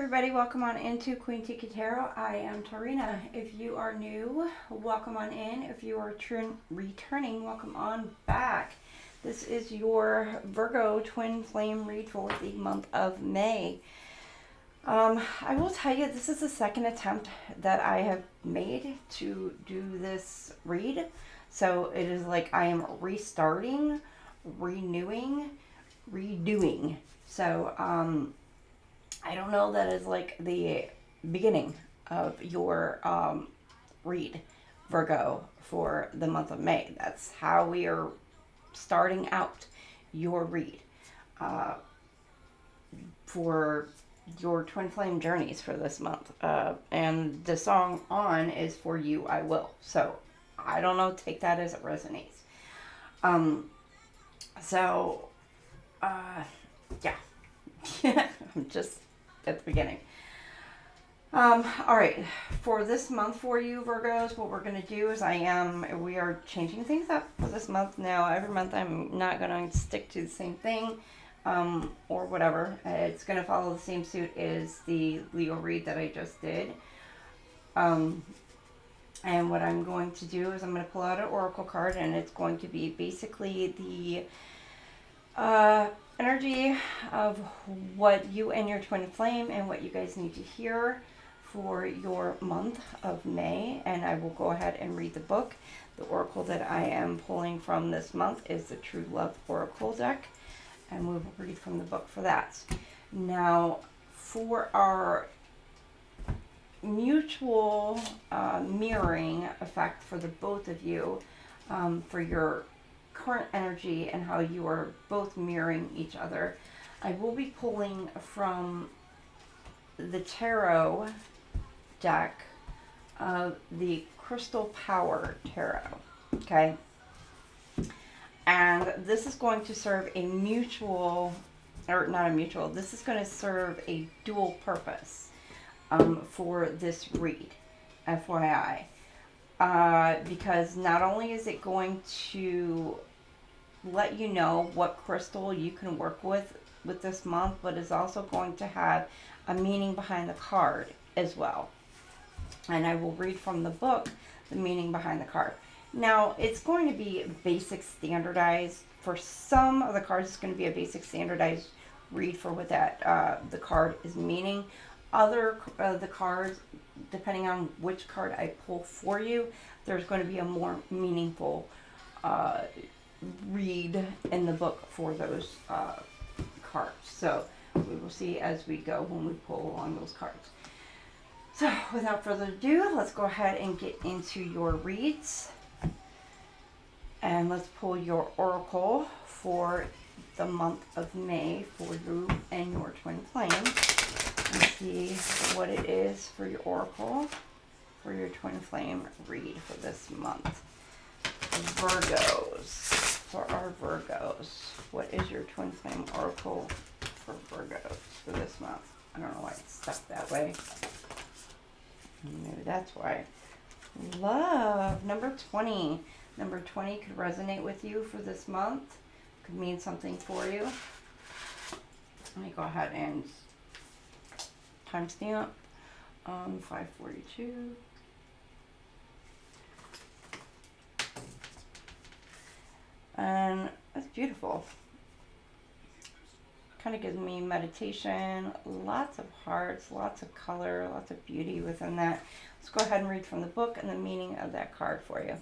everybody, welcome on into QueenTiki Tarot. I am Tarina. If you are new, welcome on in. If you are returning, welcome on back. This is your Virgo twin flame read for the month of May. I will tell you, this is the second attempt that I have made to do this read. So it is like I am restarting, renewing, redoing. So, I don't know that is like the beginning of your read, Virgo, for the month of May. That's how we are starting out your read for your twin flame journeys for this month. And the song On is For You I Will. So I don't know, take that as it resonates. Yeah. I'm just at the beginning. All right, for this month for you Virgos, what we're going to do is we are changing things up for this month. Now every month I'm not going to stick to the same thing or whatever. It's going to follow the same suit as the Leo read that I just did. And what I'm going to do is I'm going to pull out an oracle card, and it's going to be basically the energy of what you and your twin flame and what you guys need to hear for your month of May. And I will go ahead and read the book. The oracle that I am pulling from this month is the True Love Oracle deck, and we will read from the book for that. Now, for our mutual mirroring effect for the both of you, for your current energy and how you are both mirroring each other, I will be pulling from the tarot deck of the Crystal Power Tarot. Okay, and this is going to serve a mutual, or not a mutual, this is going to serve a dual purpose for this read, FYI. Because not only is it going to let you know what crystal you can work with this month, but it's also going to have a meaning behind the card as well. And I will read from the book the meaning behind the card. Now, it's going to be basic standardized. For some of the cards, it's going to be a basic standardized read for what that the card is meaning. Other the cards, depending on which card I pull for you, there's going to be a more meaningful read in the book for those cards. So we will see as we go when we pull on those cards. So without further ado, let's go ahead and get into your reads. And let's pull your oracle for the month of May for you and your twin flame. And see what it is for your oracle for your twin flame read for this month. Virgos. For our Virgos, what is your twin flame oracle for Virgos for this month? I don't know why it's stuck that way. Maybe that's why. Love, number 20. Number 20 could resonate with you for this month. Could mean something for you. Let me go ahead and timestamp 5:42. And that's beautiful. Kind of gives me meditation, lots of hearts, lots of color, lots of beauty within that. Let's go ahead and read from the book and the meaning of that card for you.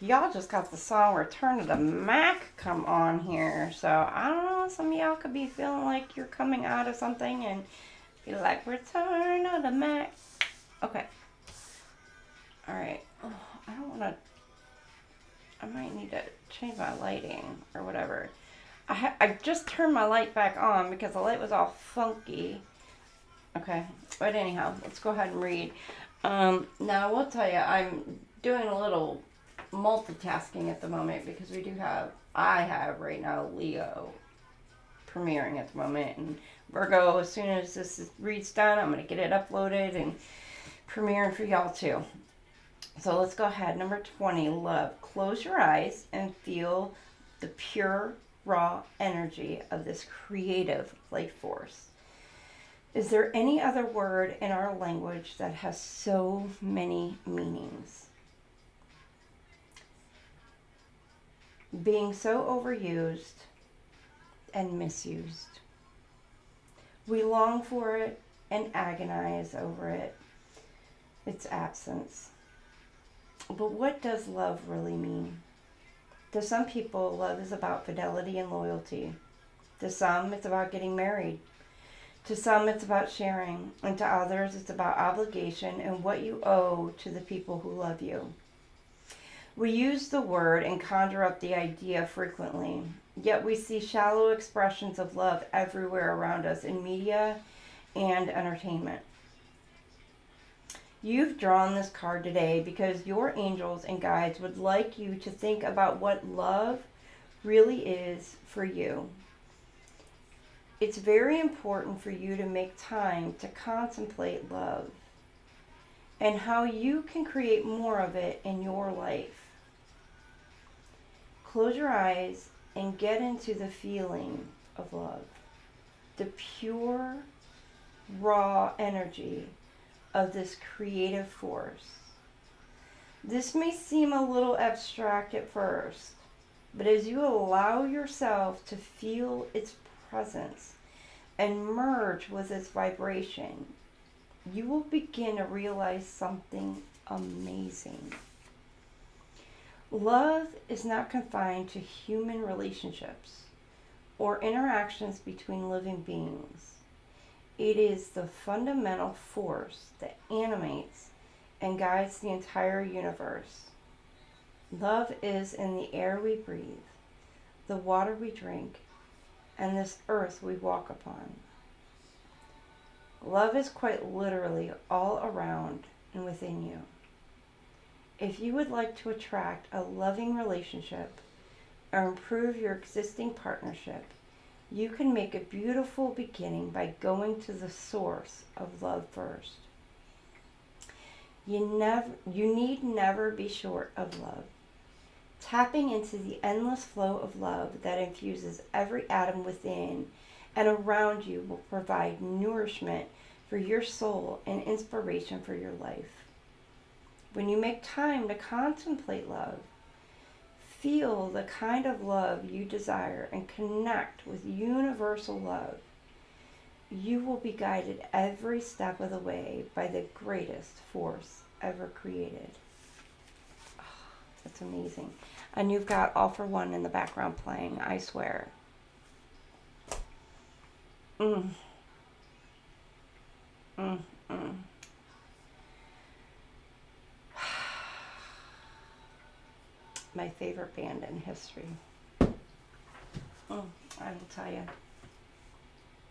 Y'all just got the song Return of the Mac come on here. So, I don't know, some of y'all could be feeling like you're coming out of something and be like, Return of the Mac. Okay. Alright. Oh, I don't want to... I might need to change my lighting or whatever. I just turned my light back on because the light was all funky. Okay. But anyhow, let's go ahead and read. Now, I will tell you, I'm doing a little multitasking at the moment because I have right now Leo premiering at the moment, and Virgo, as soon as this read's done, I'm going to get it uploaded and premiering for y'all too. So let's go ahead. Number 20, love. Close your eyes and feel the pure, raw energy of this creative life force. Is there any other word in our language that has so many meanings? Being so overused and misused. We long for it and agonize over it, its absence. But what does love really mean? To some people, love is about fidelity and loyalty. To some, it's about getting married. To some, it's about sharing. And to others, it's about obligation and what you owe to the people who love you. We use the word and conjure up the idea frequently, yet we see shallow expressions of love everywhere around us in media and entertainment. You've drawn this card today because your angels and guides would like you to think about what love really is for you. It's very important for you to make time to contemplate love and how you can create more of it in your life. Close your eyes and get into the feeling of love, the pure, raw energy of this creative force. This may seem a little abstract at first, but as you allow yourself to feel its presence and merge with its vibration, you will begin to realize something amazing. Love is not confined to human relationships or interactions between living beings. It is the fundamental force that animates and guides the entire universe. Love is in the air we breathe, the water we drink, and this earth we walk upon. Love is quite literally all around and within you. If you would like to attract a loving relationship or improve your existing partnership, you can make a beautiful beginning by going to the source of love first. You need never be short of love. Tapping into the endless flow of love that infuses every atom within and around you will provide nourishment for your soul and inspiration for your life. When you make time to contemplate love, feel the kind of love you desire and connect with universal love, you will be guided every step of the way by the greatest force ever created. Oh, that's amazing. And you've got All for One in the background playing, I swear. My favorite band in history. I will tell you.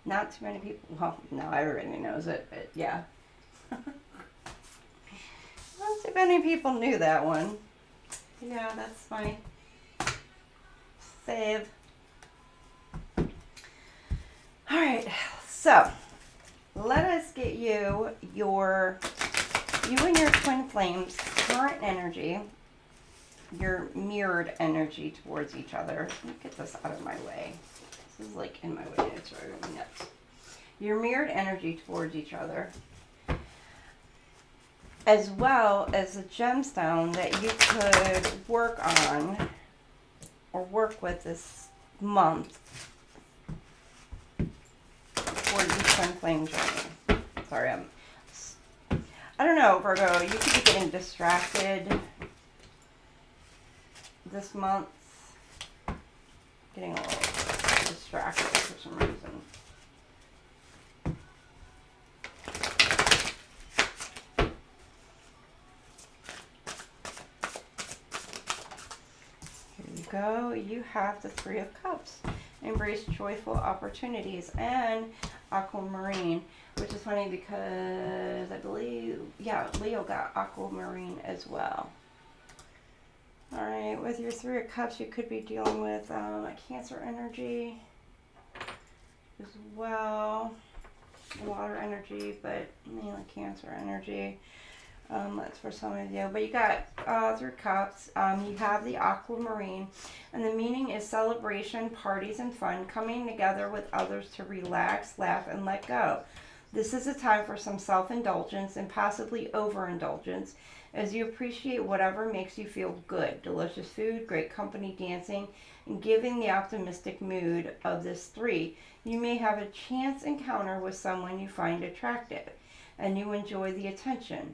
Not too many people, well, no, everybody knows it, but yeah. Not too many people knew that one. Yeah, that's my fave. Alright, so let us get you and your twin flames current energy, your mirrored energy towards each other. Let me get this out of my way. This is like in my way, it's driving me nuts. Your mirrored energy towards each other, as well as a gemstone that you could work on or work with this month for your twin flame journey. Sorry, I don't know, Virgo, you could be getting distracted this month. Getting a little distracted for some reason. Here you go. You have the Three of Cups. Embrace joyful opportunities and aquamarine, which is funny because I believe, yeah, Leo got aquamarine as well. Alright, with your Three of Cups, you could be dealing with Cancer energy as well. Water energy, but mainly Cancer energy. That's for some of you. But you got 3 cups. You have the aquamarine. And the meaning is celebration, parties, and fun. Coming together with others to relax, laugh, and let go. This is a time for some self-indulgence and possibly overindulgence as you appreciate whatever makes you feel good. Delicious food, great company, dancing, and giving the optimistic mood of this 3. You may have a chance encounter with someone you find attractive and you enjoy the attention.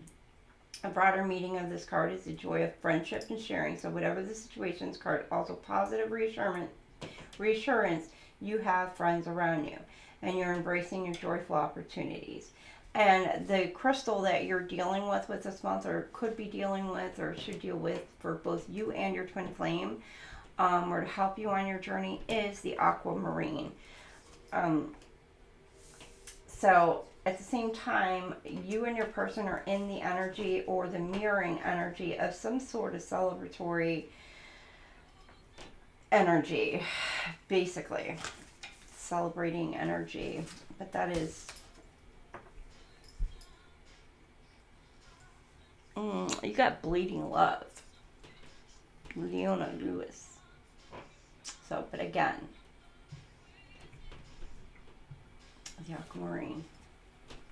A broader meaning of this card is the joy of friendship and sharing. So whatever the situation's card, also positive reassurance, you have friends around you and you're embracing your joyful opportunities. And the crystal that you're dealing with this month, or could be dealing with, or should deal with for both you and your twin flame, or to help you on your journey, is the aquamarine. So at the same time, you and your person are in the energy or the mirroring energy of some sort of celebratory energy, basically. Celebrating energy. But that is... you got bleeding love. Leona Lewis. So, but again, the aquamarine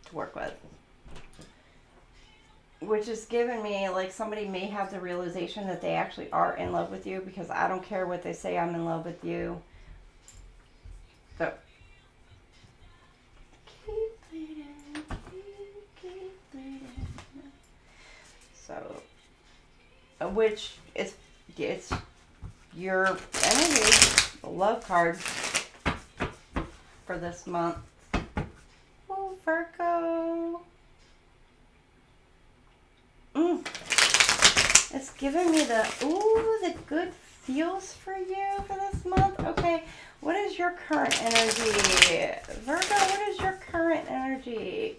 to work with, which is giving me like somebody may have the realization that they actually are in love with you, because I don't care what they say, I'm in love with you. So keep bleeding, keep bleeding. So, which is, it's your energy, the love card for this month. Oh, Virgo. It's giving me the good feels for you for this month. Okay, what is your current energy? Virgo, what is your current energy?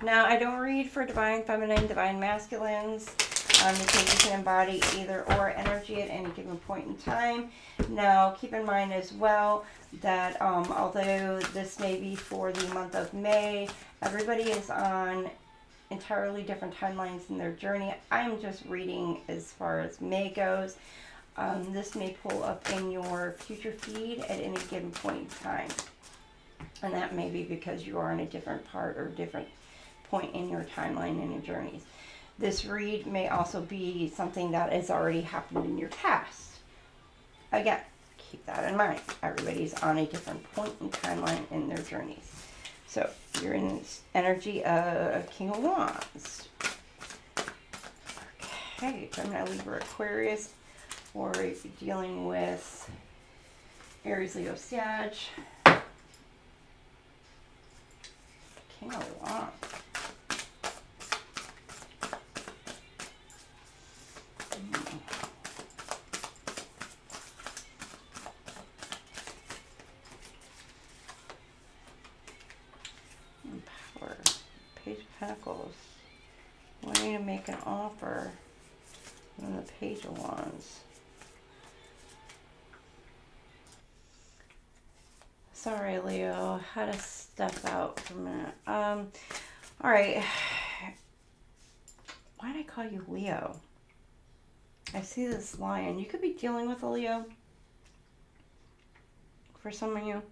Now, I don't read for divine feminine, divine masculines, because you can embody either or energy at any given point in time. Now, keep in mind as well that although this may be for the month of May, everybody is on entirely different timelines in their journey. I'm just reading as far as May goes. This may pull up in your future feed at any given point in time. And that may be because you are in a different part or different point in your timeline and your journeys. This read may also be something that has already happened in your past. Again, keep that in mind. Everybody's on a different point in timeline in their journeys. So you're in this energy of King of Wands. Okay, Gemini, Libra, Aquarius, or if you're dealing with Aries, Leo, Sag. King of Wands. Power. Page of Pentacles. Wanting to make an offer. And the Page of Wands. Sorry, Leo. Had to step out for a minute. Alright. Why did I call you Leo? I see this lion. You could be dealing with a Leo. For some of you.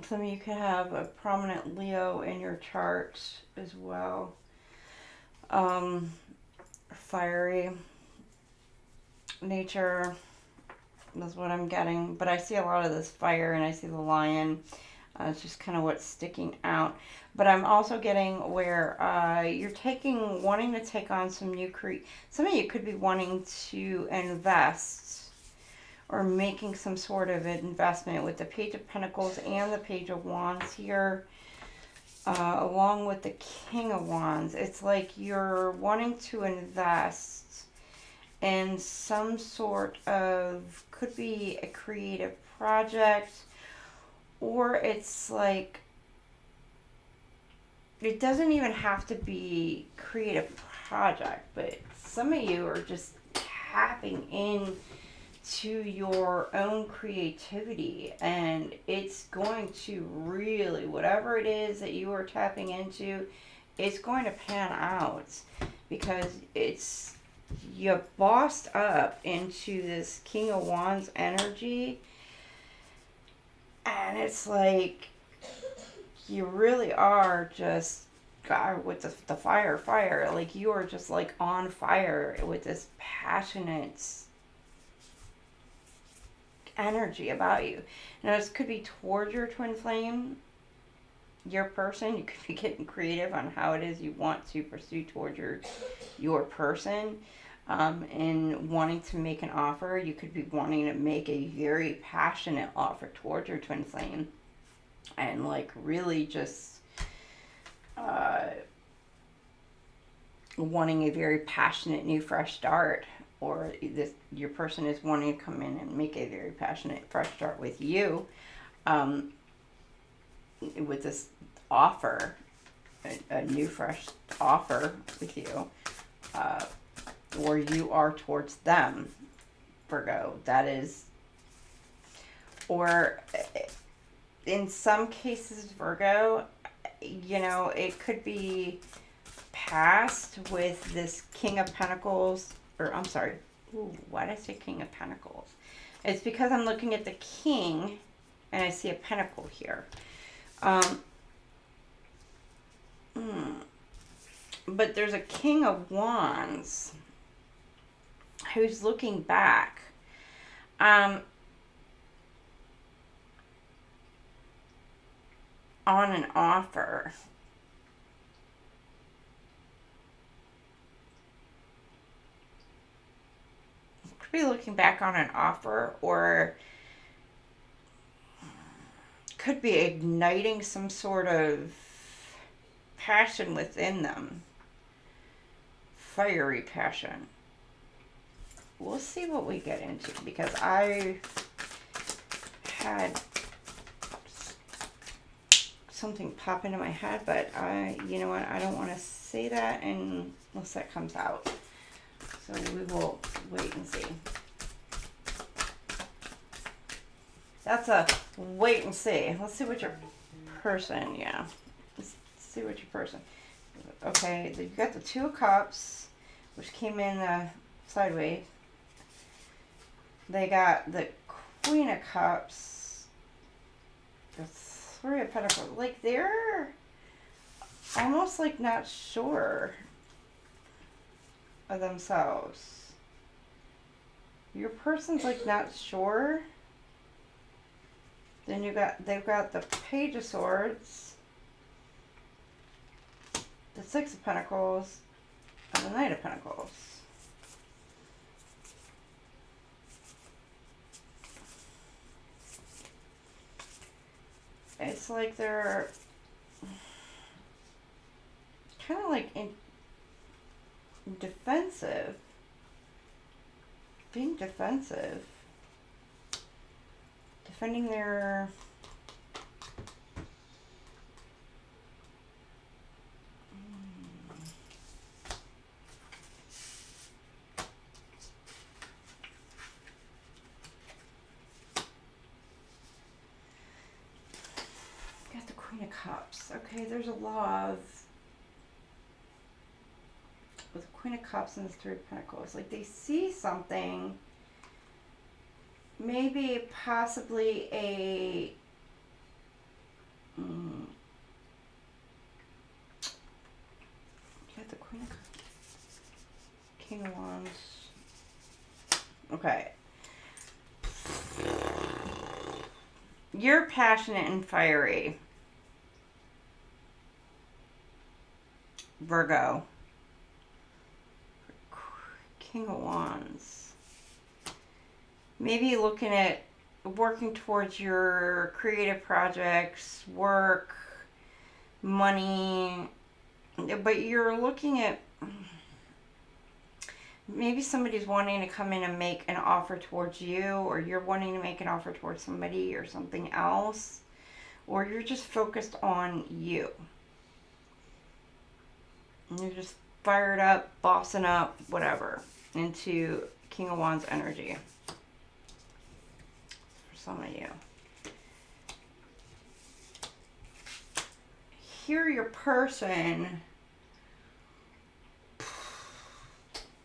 Some of you could have a prominent Leo in your chart as well. Fiery nature is what I'm getting. But I see a lot of this fire and I see the lion. It's just kind of what's sticking out. But I'm also getting where you're wanting to take on some new some of you could be wanting to invest or making some sort of investment with the Page of Pentacles and the Page of Wands here, along with the King of Wands. It's like you're wanting to invest in some sort of, could be a creative project, or it's like, it doesn't even have to be creative project, but some of you are just tapping in to your own creativity, and it's going to really, whatever it is that you are tapping into, it's going to pan out, because it's, you bossed up into this King of Wands energy, and it's like you really are just, God, with the fire, like you are just like on fire with this passionate energy about you. Now this could be towards your twin flame, your person. You could be getting creative on how it is you want to pursue towards your person, and wanting to make an offer. You could be wanting to make a very passionate offer towards your twin flame, and like really just wanting a very passionate new fresh start, or this, your person is wanting to come in and make a very passionate fresh start with you, with this offer, a new fresh offer with you, or you are towards them, Virgo. That is, or in some cases, Virgo, you know, it could be past with this King of Pentacles, or I'm sorry, ooh, why did I say King of Pentacles? It's because I'm looking at the King and I see a Pentacle here. But there's a King of Wands who's looking back. On an offer. Could be looking back on an offer, or could be igniting some sort of passion within them. Fiery passion. We'll see what we get into, because I had something pop into my head, but you know what, I don't want to say that unless that comes out. So we will wait and see. That's a wait and see. Let's see what your person, yeah. Let's see what your person. Okay, you got the Two of Cups, which came in sideways. They got the Queen of Cups, the Three of Pentacles. Like, they're almost like not sure of themselves. Your person's like not sure. Then they've got the Page of Swords, the Six of Pentacles, and the Knight of Pentacles. It's like they're kind of like defensive. Being defensive. Defending their... Got the Queen of Cups. Okay, there's a lot of... with the Queen of Cups and the Three of Pentacles. Like, they see something... maybe possibly a got the Queen of Cups, King of Wands. Okay. You're passionate and fiery, Virgo. King of Wands. Maybe looking at working towards your creative projects, work, money, but you're looking at maybe somebody's wanting to come in and make an offer towards you, or you're wanting to make an offer towards somebody or something else, or you're just focused on you. And you're just fired up, bossing up, whatever, into King of Wands energy for some of you. Here your person,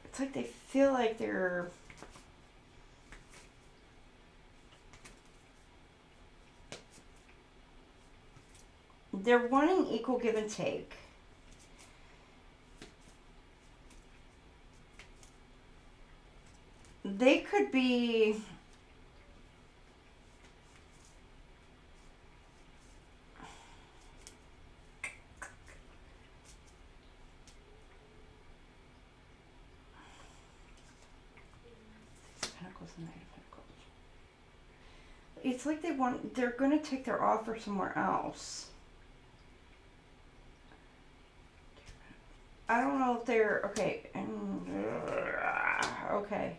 it's like they feel like they're wanting equal give and take. They could be Pentacles and Knight of Pentacles. It's like they're going to take their offer somewhere else. I don't know if they're, okay. Okay.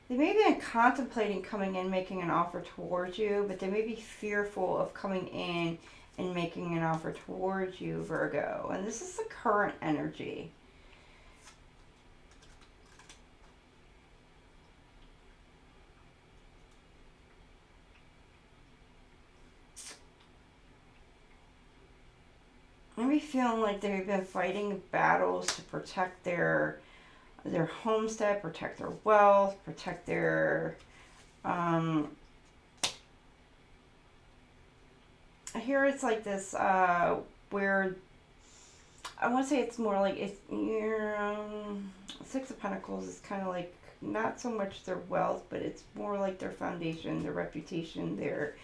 They may be contemplating coming in, making an offer towards you, but they may be fearful of coming in and making an offer towards you, Virgo. And this is the current energy. Maybe feeling like they've been fighting battles to protect their homestead, protect their wealth, protect their here it's like this where I want to say it's more like it's Six of Pentacles is kind of like not so much their wealth, but it's more like their foundation, their reputation, their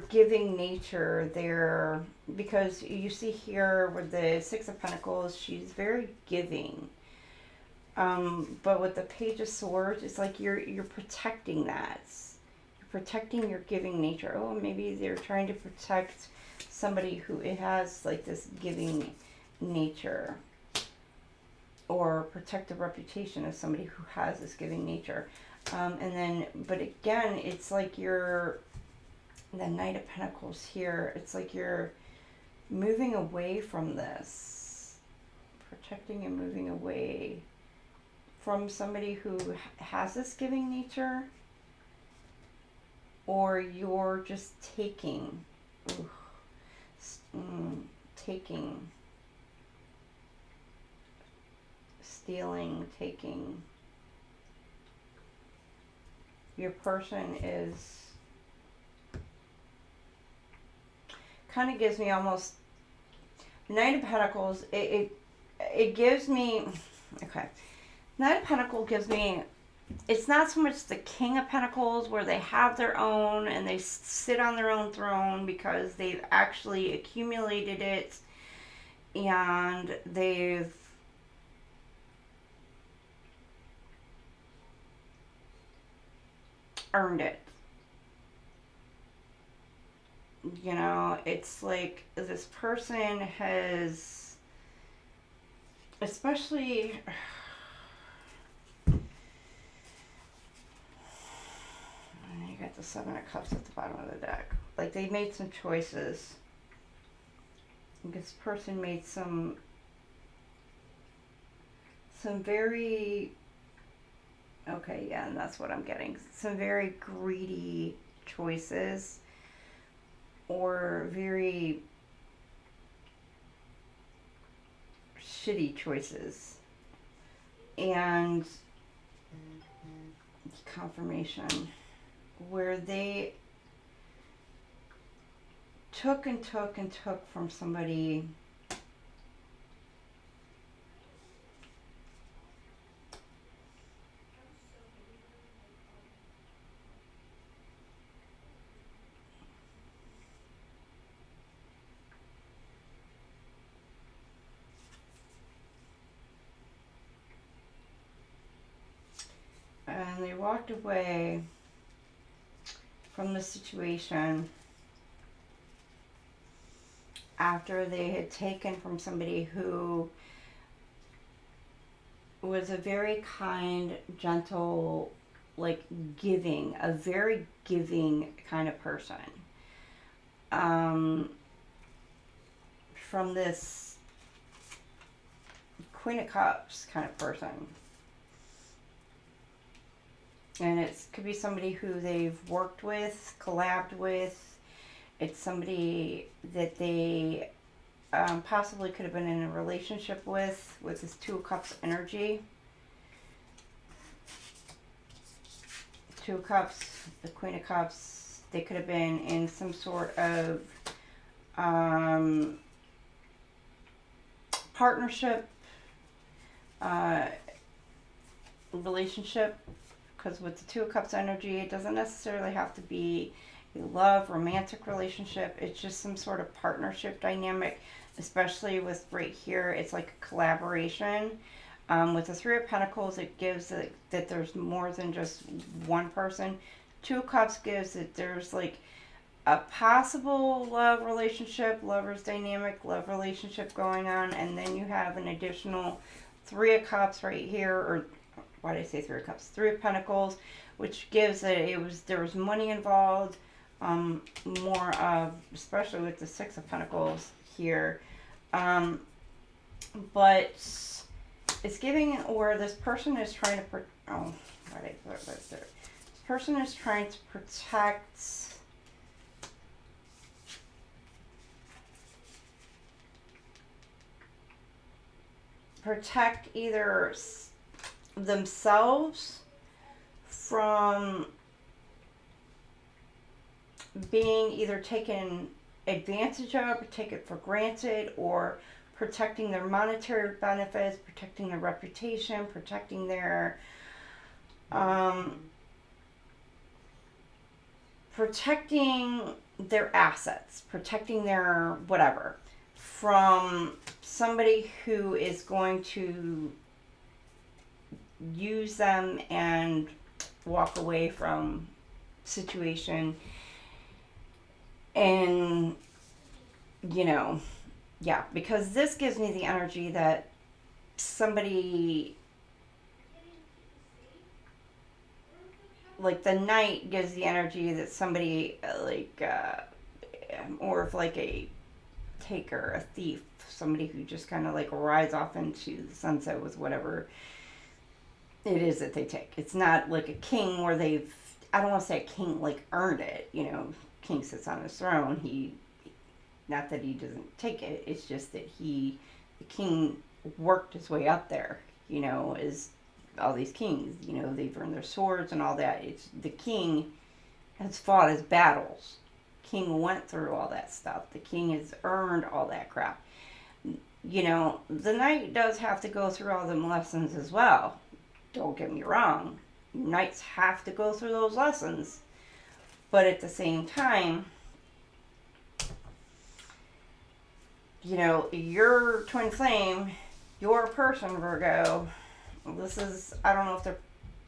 giving nature, because you see here with the Six of Pentacles, she's very giving. But with the Page of Swords, it's like you're protecting that. You're protecting your giving nature. Oh, maybe they're trying to protect somebody who has like this giving nature, or protect the reputation of somebody who has this giving nature. And then, but again, it's like the Knight of Pentacles here, it's like you're moving away from this, protecting and moving away from somebody who has this giving nature, or you're just taking, taking, stealing, taking. Your person is kind of gives me almost Knight of Pentacles. It gives me, okay, Knight of Pentacles gives me, it's not so much the King of Pentacles where they have their own and they sit on their own throne because they've actually accumulated it and they've earned it. You know, it's like this person has, especially, you got the Seven of Cups at the bottom of the deck. Like they made some choices. This person made some very, okay, yeah, and that's what I'm getting. Some very greedy choices, or very shitty choices. And confirmation, where they took and took and took from somebody and they walked away from the situation after they had taken from somebody who was a very kind, gentle, like giving, a very giving kind of person. From this Queen of Cups kind of person. And it could be somebody who they've worked with, collabed with. It's somebody that they possibly could have been in a relationship with this Two of Cups energy. Two of Cups, the Queen of Cups, they could have been in some sort of partnership, relationship, because with the Two of Cups energy, it doesn't necessarily have to be a love, romantic relationship. It's just some sort of partnership dynamic, especially with right here, it's like a collaboration. With the Three of Pentacles, it gives that there's more than just one person. Two of Cups gives that there's like a possible love relationship, lover's dynamic, love relationship going on, and then you have an additional Three of Cups right here, or why did I say Three of Cups? Three of Pentacles, which gives that there was money involved, more of, especially with the Six of Pentacles here, but it's giving where this person is trying to this person is trying to protect either themselves from being either taken advantage of, or taken for granted, or protecting their monetary benefits, protecting their reputation, protecting their assets, protecting their whatever from somebody who is going to use them and walk away from situation. And yeah, because this gives me the energy that somebody, like the Knight gives the energy that somebody more of like a taker, a thief, somebody who just kind of like rides off into the sunset with whatever it is that they take. It's not like a king where I don't want to say a king like earned it, king sits on his throne. Not that he doesn't take it, it's just that the king worked his way up there, as all these kings, they've earned their swords and all that. It's the king has fought his battles. King went through all that stuff. The king has earned all that crap. The Knight does have to go through all them lessons as well. Don't get me wrong. Knights have to go through those lessons. But at the same time, your twin flame, your person, Virgo, I don't know if they're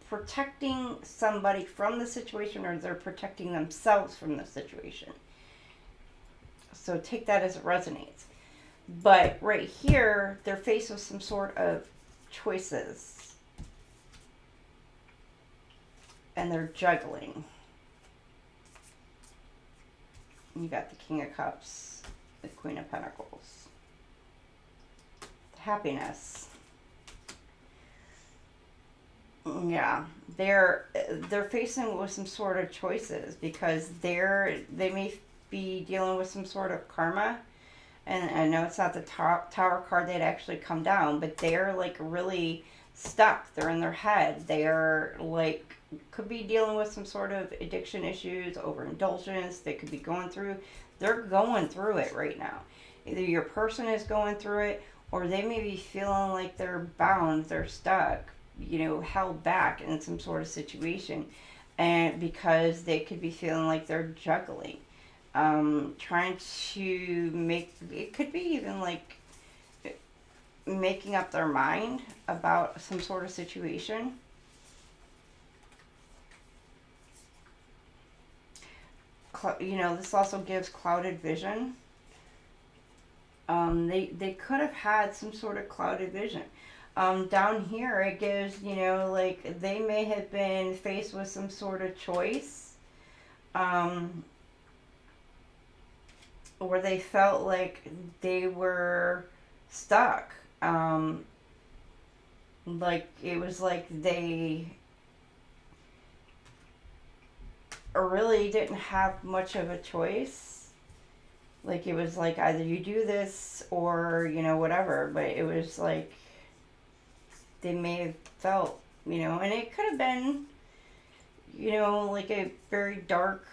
protecting somebody from the situation or they're protecting themselves from the situation. So take that as it resonates. But right here, they're faced with some sort of choices. And they're juggling. You got the King of Cups, the Queen of Pentacles. Happiness. Yeah, they're facing with some sort of choices because they may be dealing with some sort of karma. And I know it's not the Tower card that actually come down, but they're like really stuck. They're in their head. They're like, could be dealing with some sort of addiction issues, overindulgence. They could be they're going through it right now. Either your person is going through it, or they may be feeling like they're bound, they're stuck, held back in some sort of situation. And because they could be feeling like they're juggling. Trying to it could be even like making up their mind about some sort of situation. This also gives clouded vision. They could have had some sort of clouded vision. Down here it gives, you know, like they may have been faced with some sort of choice, or they felt like they were stuck. Like it was like they really didn't have much of a choice. Like it was like either you do this or, you know, whatever. But it was like they may have felt, you know, and it could have been, you know, like a very dark,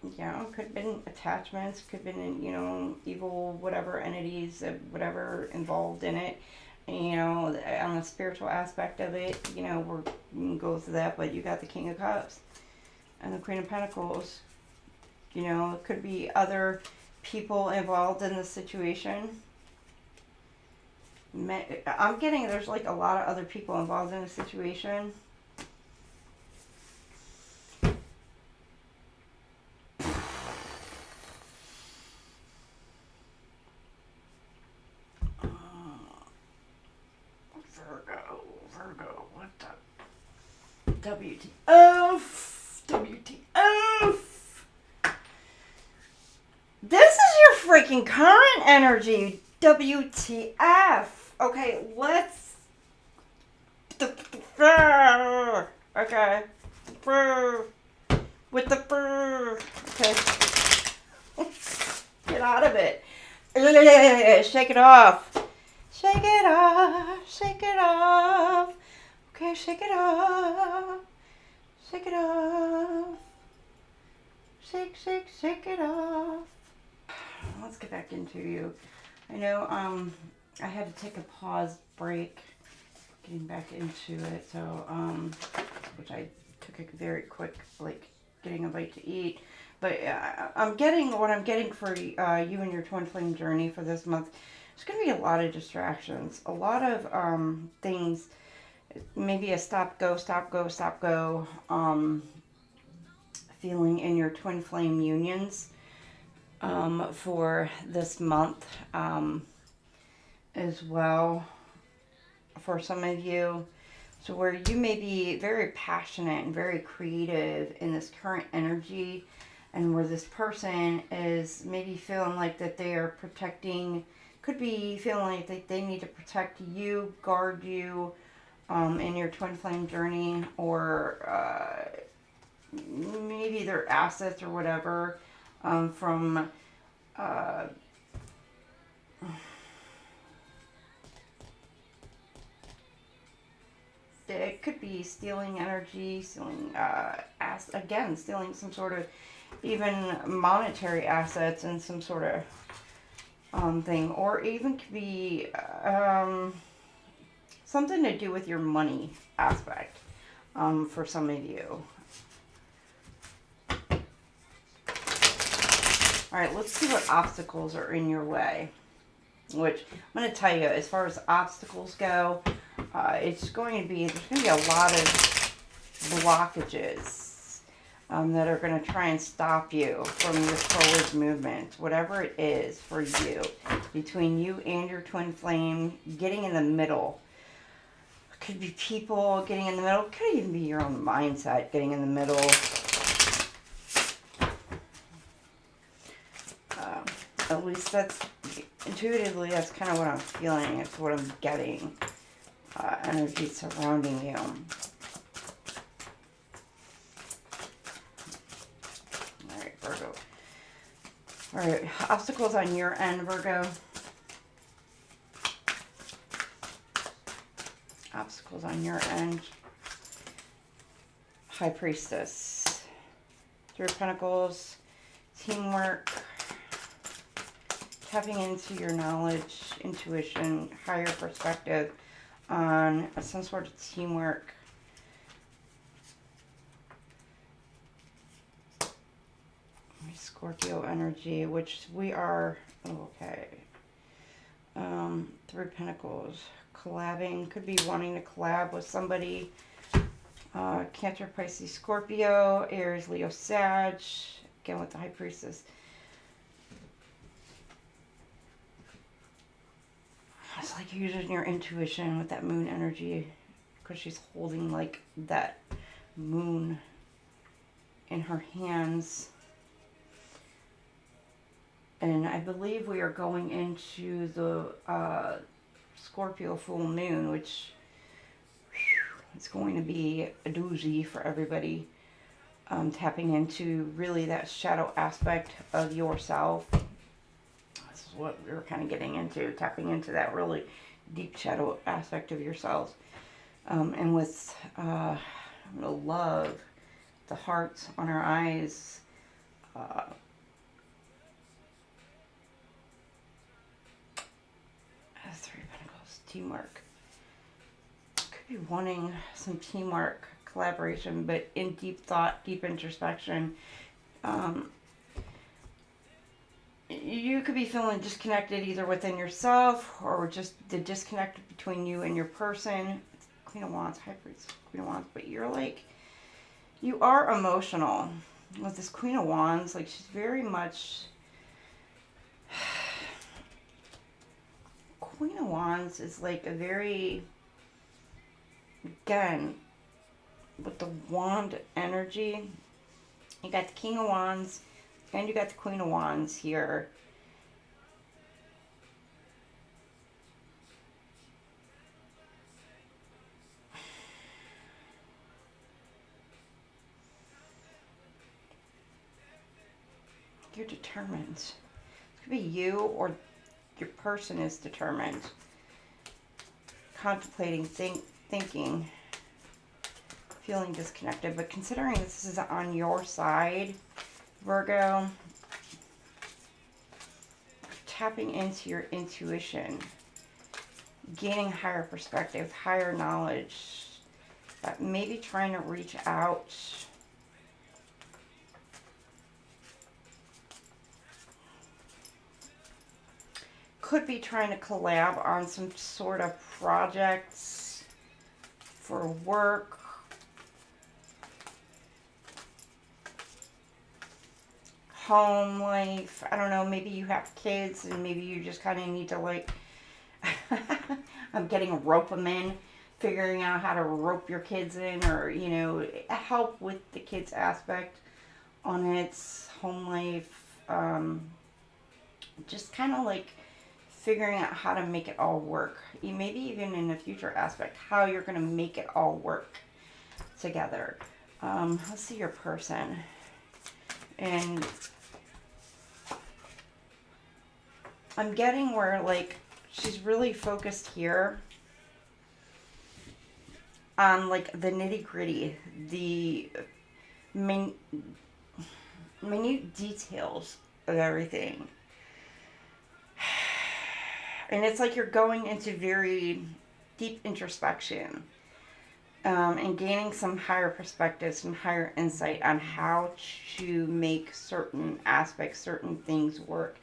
you know, could have been attachments, could have been, you know, evil, whatever entities, whatever involved in it. And, you know, on the spiritual aspect of it, you know, we can go through that, but you got the King of Cups and the Queen of Pentacles. You know, it could be other people involved in the situation. I'm getting there's like a lot of other people involved in the situation. Virgo, what the? WTF. This is your freaking current energy. WTF. Okay, let's. Okay. With the fur. Okay. Get out of it. Shake it off. Shake it off. Shake it off. Okay, shake it off. Shake it off. Shake it off. Let's get back into you. I know I had to take a pause break getting back into it, so which I took a very quick, like getting a bite to eat. But I'm getting what I'm getting for you and your twin flame journey for this month. There's going to be a lot of distractions, a lot of things, maybe a stop go feeling in your twin flame unions for this month as well for some of you. So where you may be very passionate and very creative in this current energy, and where this person is maybe feeling like that they are protecting, could be feeling like they need to protect you, guard you in your twin flame journey, or maybe their assets or whatever from it could be stealing energy, stealing stealing some sort of even monetary assets and some sort of thing, or even could be something to do with your money aspect for some of you. All right, let's see what obstacles are in your way. Which I'm going to tell you, as far as obstacles go, there's going to be a lot of blockages that are going to try and stop you from your forward movement, whatever it is for you, between you and your twin flame, getting in the middle. It could be people getting in the middle. It could even be your own mindset getting in the middle. At least that's intuitively, that's kind of what I'm feeling. It's what I'm getting. Energy surrounding you. Alright, Virgo. Alright, obstacles on your end, Virgo. Obstacles on your end. High Priestess. Three of Pentacles. Teamwork. Tapping into your knowledge, intuition, higher perspective on some sort of teamwork. Scorpio energy, which we are, okay. Three of Pentacles, collabing, could be wanting to collab with somebody. Cancer, Pisces, Scorpio, Aries, Leo, Sag, again with the High Priestess. using your intuition with that moon energy, because she's holding like that moon in her hands. And I believe we are going into the Scorpio full moon, which is going to be a doozy for everybody. Tapping into really that shadow aspect of yourself. This is what we were kind of getting into, tapping into that really deep shadow aspect of yourselves. And with the love, the hearts on our eyes, Three of Pentacles, teamwork. Could be wanting some teamwork, collaboration, but in deep thought, deep introspection. You could be feeling disconnected either within yourself or just the disconnect between you and your person. It's Queen of Wands, High Priest, Queen of Wands, but you're like, you are emotional. With this Queen of Wands, like she's very much... Queen of Wands is like a very, again, with the wand energy, you got the King of Wands and you got the Queen of Wands here. You're determined. It could be you or your person is determined. Contemplating, thinking, feeling disconnected. But considering this is on your side, Virgo, tapping into your intuition, gaining higher perspective, higher knowledge, maybe trying to reach out. Could be trying to collab on some sort of projects for work. Home life. I don't know, maybe you have kids and maybe you just kind of need to like, I'm getting rope them in, figuring out how to rope your kids in, or, you know, help with the kids aspect on its home life. Just kind of like figuring out how to make it all work. Maybe even in a future aspect, how you're going to make it all work together. Let's see your person. And I'm getting where, like, she's really focused here on, like, the nitty-gritty, the minute details of everything. And it's like you're going into very deep introspection, and gaining some higher perspective, some higher insight on how to make certain aspects, certain things work.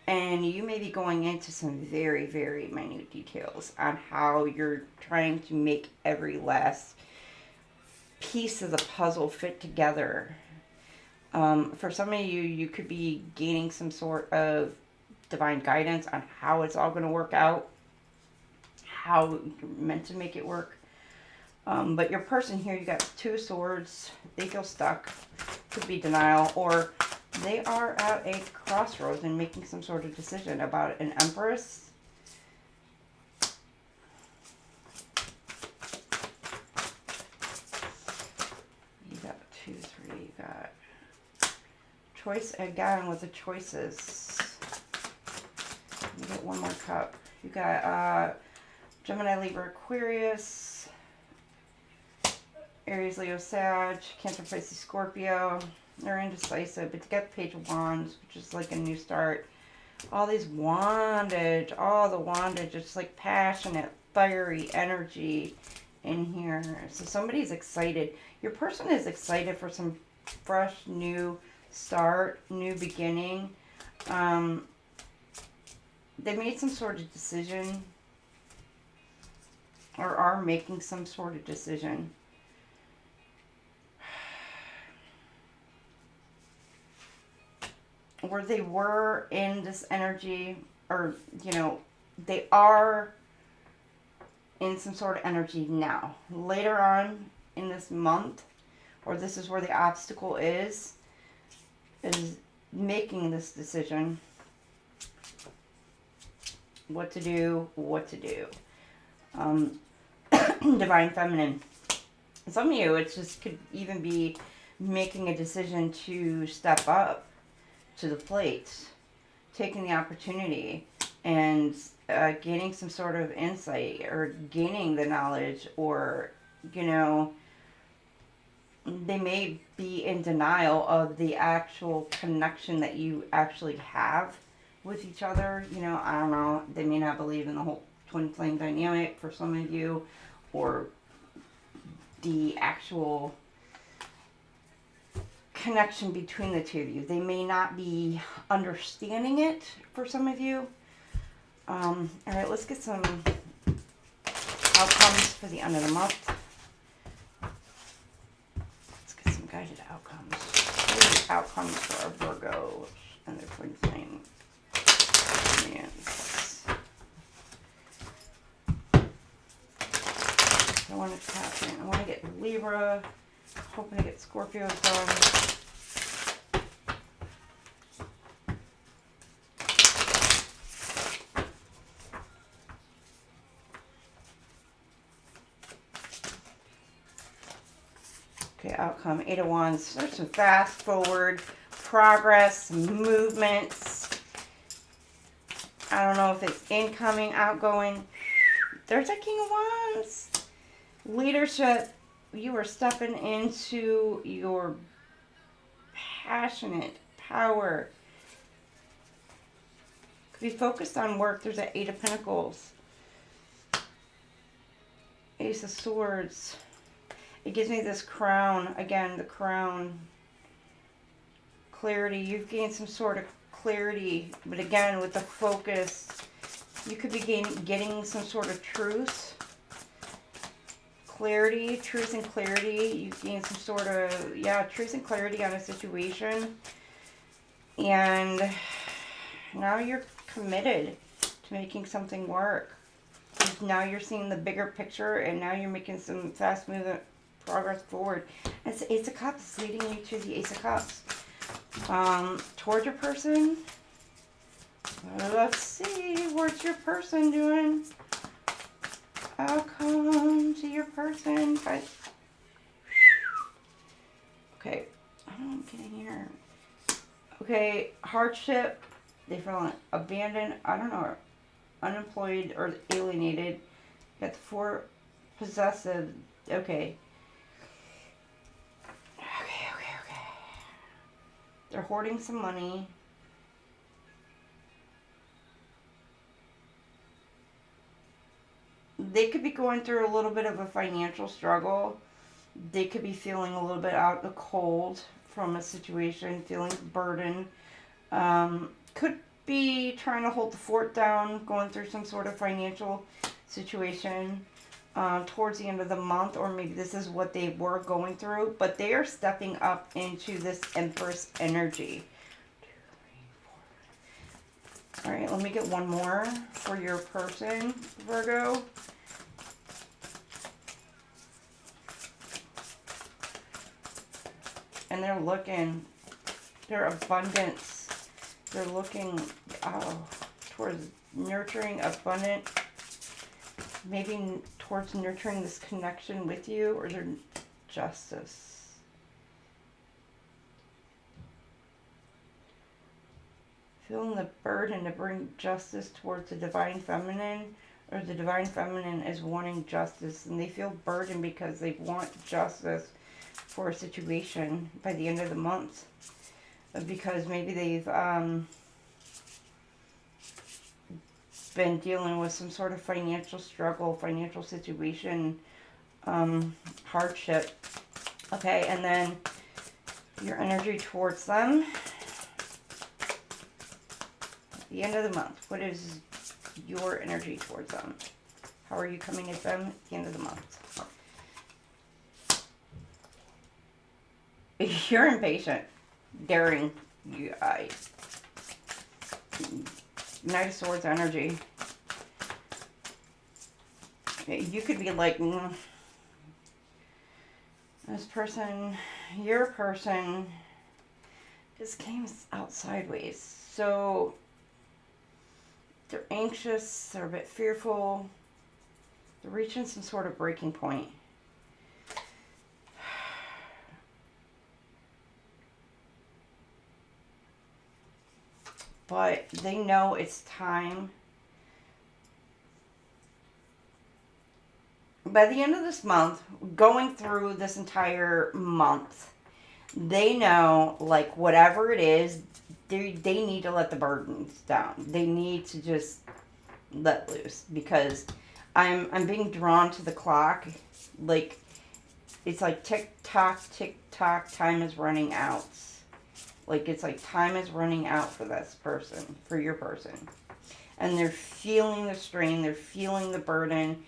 And you may be going into some very, very minute details on how you're trying to make every last piece of the puzzle fit together. For some of you, you could be gaining some sort of divine guidance on how it's all going to work out, how you're meant to make it work. But your person here, you got 2 swords. They feel stuck. Could be denial, or they are at a crossroads and making some sort of decision about an Empress. You got 2, 3. You got choice again with the choices. You get 1 more cup. You got Gemini, Libra, Aquarius, Aries, Leo, Sag, Cancer, Pisces, Scorpio. They're indecisive, but you got the Page of Wands, which is like a new start. All these wandage, all the wandage, it's like passionate, fiery energy in here. So somebody's excited. Your person is excited for some fresh, new start, new beginning. They made some sort of decision, or are making some sort of decision. Where they were in this energy, or, you know, they are in some sort of energy now. Later on in this month, or this is where the obstacle is making this decision. What to do. Divine Feminine. Some of you, it just could even be making a decision to step up to the plate, taking the opportunity, and gaining some sort of insight, or gaining the knowledge, or, you know, they may be in denial of the actual connection that you actually have with each other. You know, I don't know, they may not believe in the whole twin flame dynamic for some of you, or the actual connection between the two of you. They may not be understanding it for some of you. All right, let's get some outcomes for the end of the month. Let's get some guided outcomes. Here's the outcomes for our Virgo and their twin flame. Yes. I want to tap in. I want to get Libra. Hoping to get Scorpio done. Okay, outcome, 8 of Wands. There's some fast forward progress, movements. I don't know if it's incoming, outgoing. There's a King of Wands. Leadership. You are stepping into your passionate power. Could be focused on work. There's an 8 of Pentacles. Ace of Swords. It gives me this crown. Again, the crown. Clarity. You've gained some sort of clarity. But again, with the focus, you could be getting some sort of truth. Clarity, truth and clarity. You gain some sort of, truth and clarity on a situation. And now you're committed to making something work. Now you're seeing the bigger picture, and now you're making some fast movement progress forward. It's the Ace of Cups leading you to the Ace of Cups. Towards your person. Let's see, what's your person doing? Outcome to your person. Okay, I don't get in here. Okay, hardship. They feel abandoned. I don't know, unemployed or alienated. Got the 4 possessive. Okay. They're hoarding some money. They could be going through a little bit of a financial struggle. They could be feeling a little bit out in the cold from a situation, feeling burdened. Could be trying to hold the fort down, going through some sort of financial situation towards the end of the month, or maybe this is what they were going through, but they are stepping up into this Empress energy. 2, 3, 4. All right, let me get one more for your person, Virgo. And they're looking, their abundance, they're looking towards nurturing, abundant, maybe towards nurturing this connection with you, or their justice. Feeling the burden to bring justice towards the Divine Feminine, or the Divine Feminine is wanting justice, and they feel burdened because they want justice for a situation by the end of the month, because maybe they've been dealing with some sort of financial struggle, financial situation, hardship. Okay, and then your energy towards them at the end of the month. What is your energy towards them? How are you coming at them at the end of the month? You're impatient, daring, you Knight of Swords energy. You could be like, this person, your person, just came out sideways. So they're anxious, they're a bit fearful, they're reaching some sort of breaking point. But they know it's time. By the end of this month, going through this entire month, they know, like, whatever it is, they need to let the burdens down. They need to just let loose, because I'm being drawn to the clock. Like, it's like tick tock, time is running out. Like, it's like time is running out for this person, for your person. And they're feeling the strain, they're feeling the burden.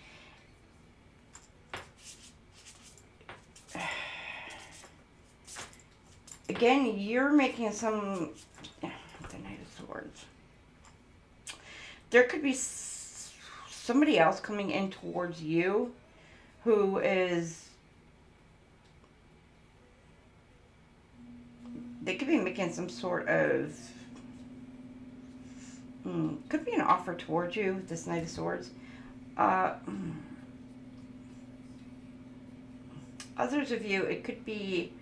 Again, you're making some, the Knight of Swords. There could be somebody else coming in towards you who is, they could be making some sort of, could be an offer towards you, this Knight of Swords. Others of you, it could be,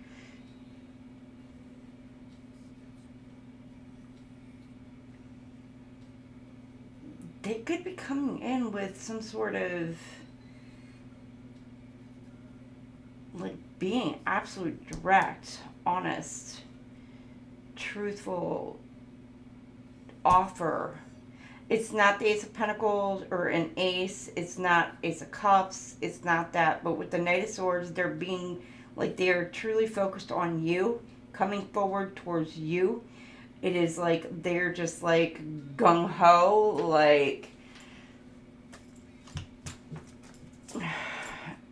they could be coming in with some sort of, like, being absolute direct, honest, truthful offer. It's not the Ace of Pentacles or an Ace. It's not Ace of Cups. It's not that. But with the Knight of Swords, they're being, like, they're truly focused on you, coming forward towards you. It is like they're just like gung-ho, like,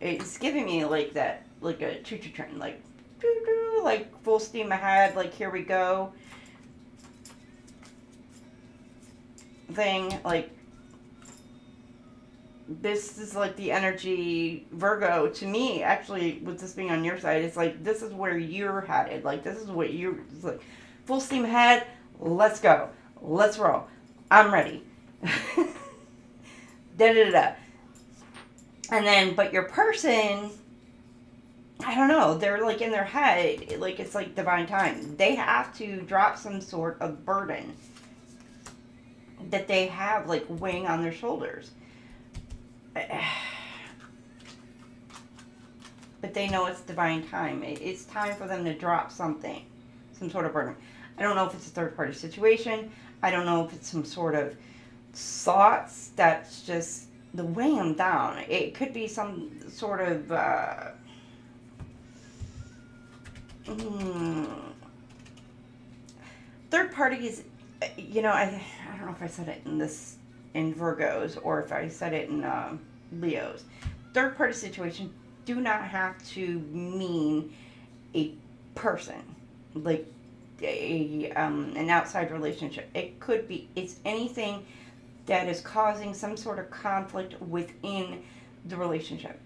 it's giving me like that, like a choo-choo train, like, doo-doo, like full steam ahead, like, here we go thing. Like, this is like the energy, Virgo, to me, actually, with this being on your side, it's like, this is where you're headed. Like, this is what you're, it's like, full steam ahead, let's go, let's roll, I'm ready. Da-da-da-da. And then, but your person, I don't know, they're like in their head, like, it's like divine time. They have to drop some sort of burden that they have, like, weighing on their shoulders. But they know it's divine time. It's time for them to drop something, some sort of burden. I don't know if it's a third-party situation. I don't know if it's some sort of thoughts that's just the weighing them down. It could be some sort of third parties. You know, I don't know if I said it in Virgos or if I said it in Leos. Third party situation do not have to mean a person, like an outside relationship. It could be, it's anything that is causing some sort of conflict within the relationship.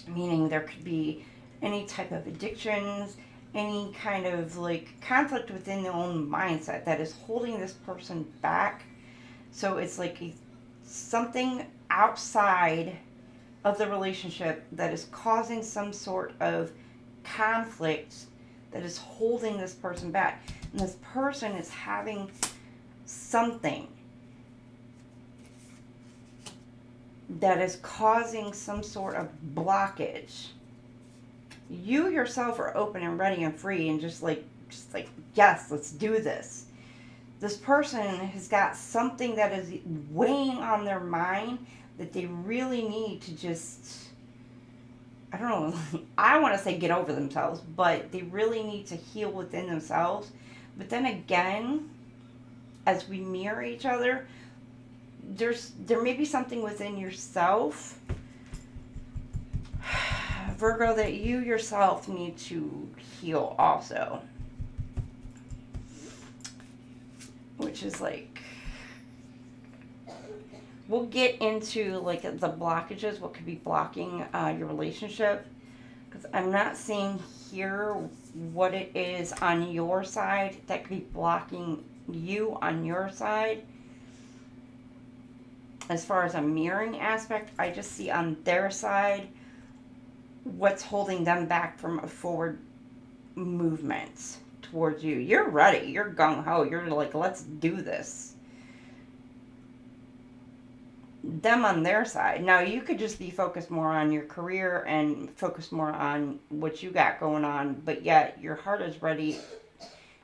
Meaning there could be any type of addictions, any kind of like conflict within their own mindset that is holding this person back. So it's like something outside of the relationship that is causing some sort of conflict that is holding this person back. And this person is having something that is causing some sort of blockage. You yourself are open and ready and free and just like, yes, let's do this. This person has got something that is weighing on their mind that they really need to just, I don't know, I want to say get over themselves, but they really need to heal within themselves. But then again, as we mirror each other, there may be something within yourself, Virgo, that you yourself need to heal also. Which is like, we'll get into like the blockages, what could be blocking your relationship. Because I'm not seeing here what it is on your side that could be blocking you on your side. As far as a mirroring aspect, I just see on their side what's holding them back from a forward movement towards you. You're ready. You're gung-ho. You're like, let's do this. Them on their side. Now, you could just be focused more on your career and focus more on what you got going on, but yet your heart is ready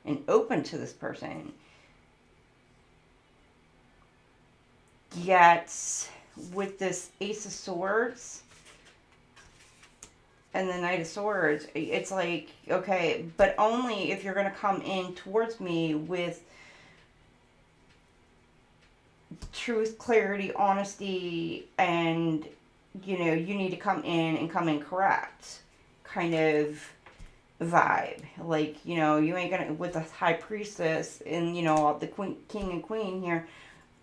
and open to this person. Yet, with this Ace of Swords and the Knight of Swords, it's like, okay, but only if you're going to come in towards me with truth, clarity, honesty, and, you know, you need to come in and come in correct kind of vibe. Like, you know, you ain't gonna, with the High Priestess and, you know, the King and Queen here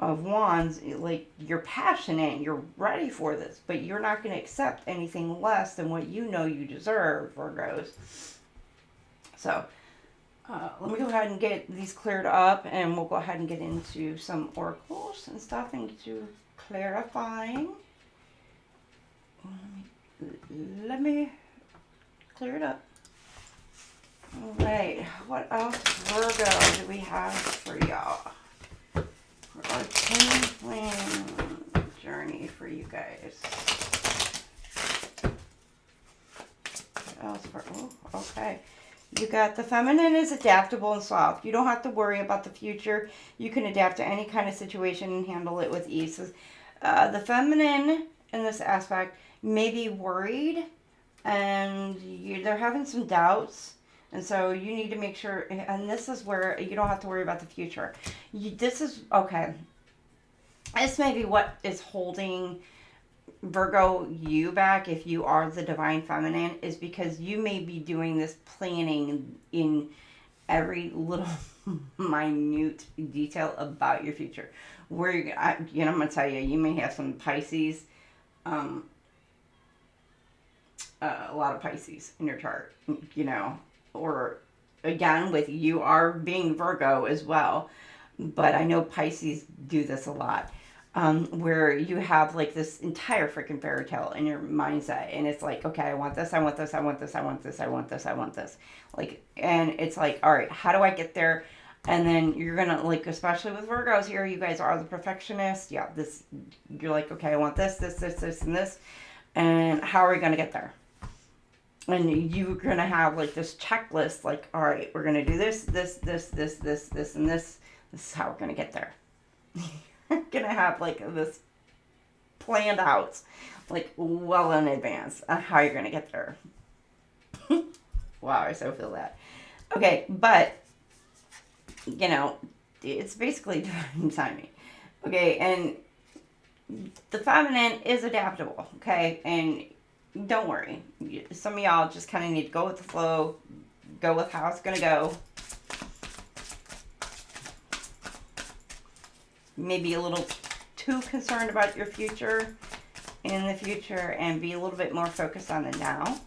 of Wands, like, you're passionate, you're ready for this, but you're not going to accept anything less than what you know you deserve, Virgos. So, let me go ahead and get these cleared up, and we'll go ahead and get into some oracles and stuff and get you clarifying. Let me clear it up. All right, what else, Virgo, do we have for y'all? For our Twinflame journey for you guys. What else for, oh, okay. You got the feminine is adaptable and soft. You don't have to worry about the future. You can adapt to any kind of situation and handle it with ease. The feminine in this aspect may be worried and they're having some doubts. And so you need to make sure, and this is where you don't have to worry about the future. This is, okay. This may be what is holding Virgo you back if you are the divine feminine, is because you may be doing this planning in every little minute detail about your future. Where you know, I'm going to tell you, you may have some Pisces, a lot of Pisces in your chart, you know, or again, with you are being Virgo as well. But I know Pisces do this a lot. Where you have like this entire freaking fairy tale in your mindset, and it's like, okay, I want this, I want this, I want this, I want this, I want this, I want this. Like, and it's like, all right, how do I get there? And then you're gonna, like, especially with Virgos here, you guys are the perfectionists. Yeah, this, you're like, okay, I want this, this, this, this, and this. And how are we gonna get there? And you're gonna have like this checklist, like, all right, we're gonna do this, this, this, this, this, this, and this. This is how we're gonna get there. Gonna have like this planned out, like, well in advance on how you're gonna get there. Wow, I so feel that. Okay, but you know, it's basically divine timing. Okay, and the feminine is adaptable. Okay, and don't worry, some of y'all just kind of need to go with the flow, go with how it's gonna go. Maybe a little too concerned about your future in the future and be a little bit more focused on the now.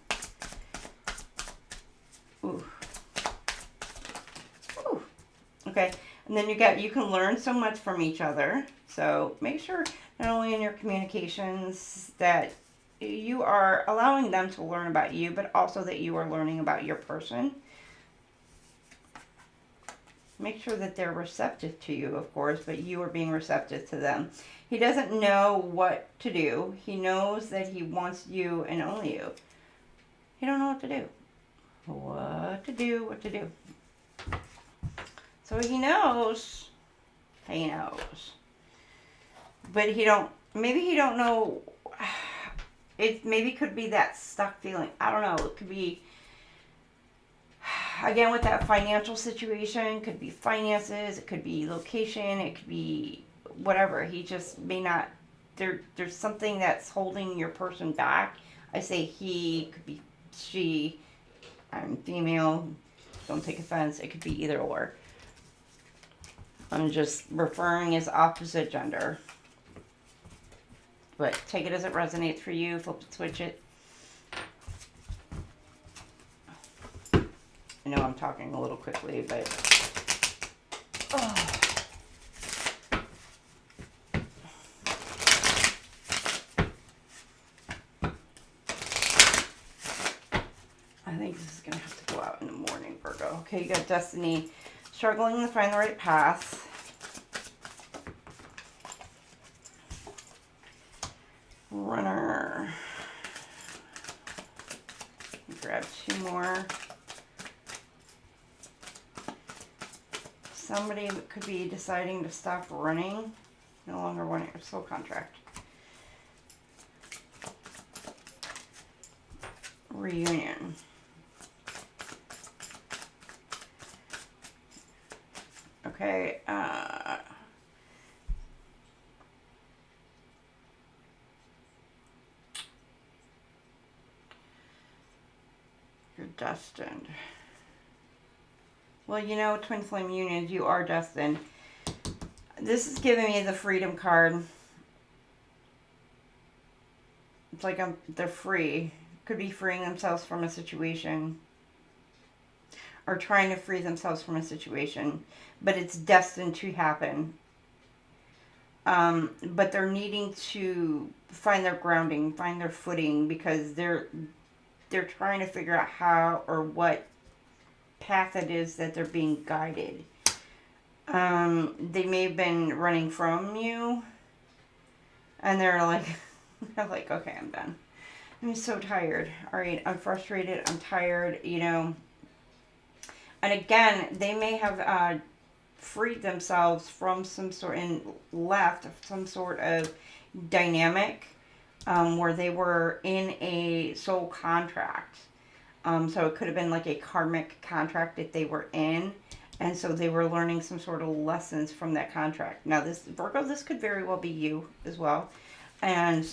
Ooh. Ooh. Okay. And then you can learn so much from each other. So make sure not only in your communications that you are allowing them to learn about you, but also that you are learning about your person. Make sure that they're receptive to you, of course, but you are being receptive to them. He doesn't know what to do. He knows that he wants you and only you. He don't know what to do. What to do, what to do. So he knows. He knows. But maybe he don't know. It maybe could be that stuck feeling. I don't know. It could be, again, with that financial situation, could be finances, it could be location, it could be whatever. He just may not, there's something that's holding your person back. I say he, could be she, I'm female, don't take offense, it could be either or. I'm just referring as opposite gender. But take it as it resonates for you. Flip it, switch it. I know I'm talking a little quickly, but... Oh. I think this is going to have to go out in the morning, Virgo. Okay, you got Destiny. Struggling to find the right path. Runner. Grab 2 more. Somebody could be deciding to stop running. No longer wanting a soul contract. Reunion. Okay, you're destined. Well, you know, twin flame unions, you are destined. This is giving me the freedom card. It's like they're free. Could be freeing themselves from a situation. Or trying to free themselves from a situation. But it's destined to happen. But they're needing to find their grounding, find their footing, because they're trying to figure out how or what path it is that they're being guided. They may have been running from you, and they're like, okay, I'm done. I'm so tired. All right, I'm frustrated. I'm tired. You know. And again, they may have freed themselves from some sort and left some sort of dynamic where they were in a soul contract. So it could have been like a karmic contract that they were in. And so they were learning some sort of lessons from that contract. Now, this Virgo, this could very well be you as well. And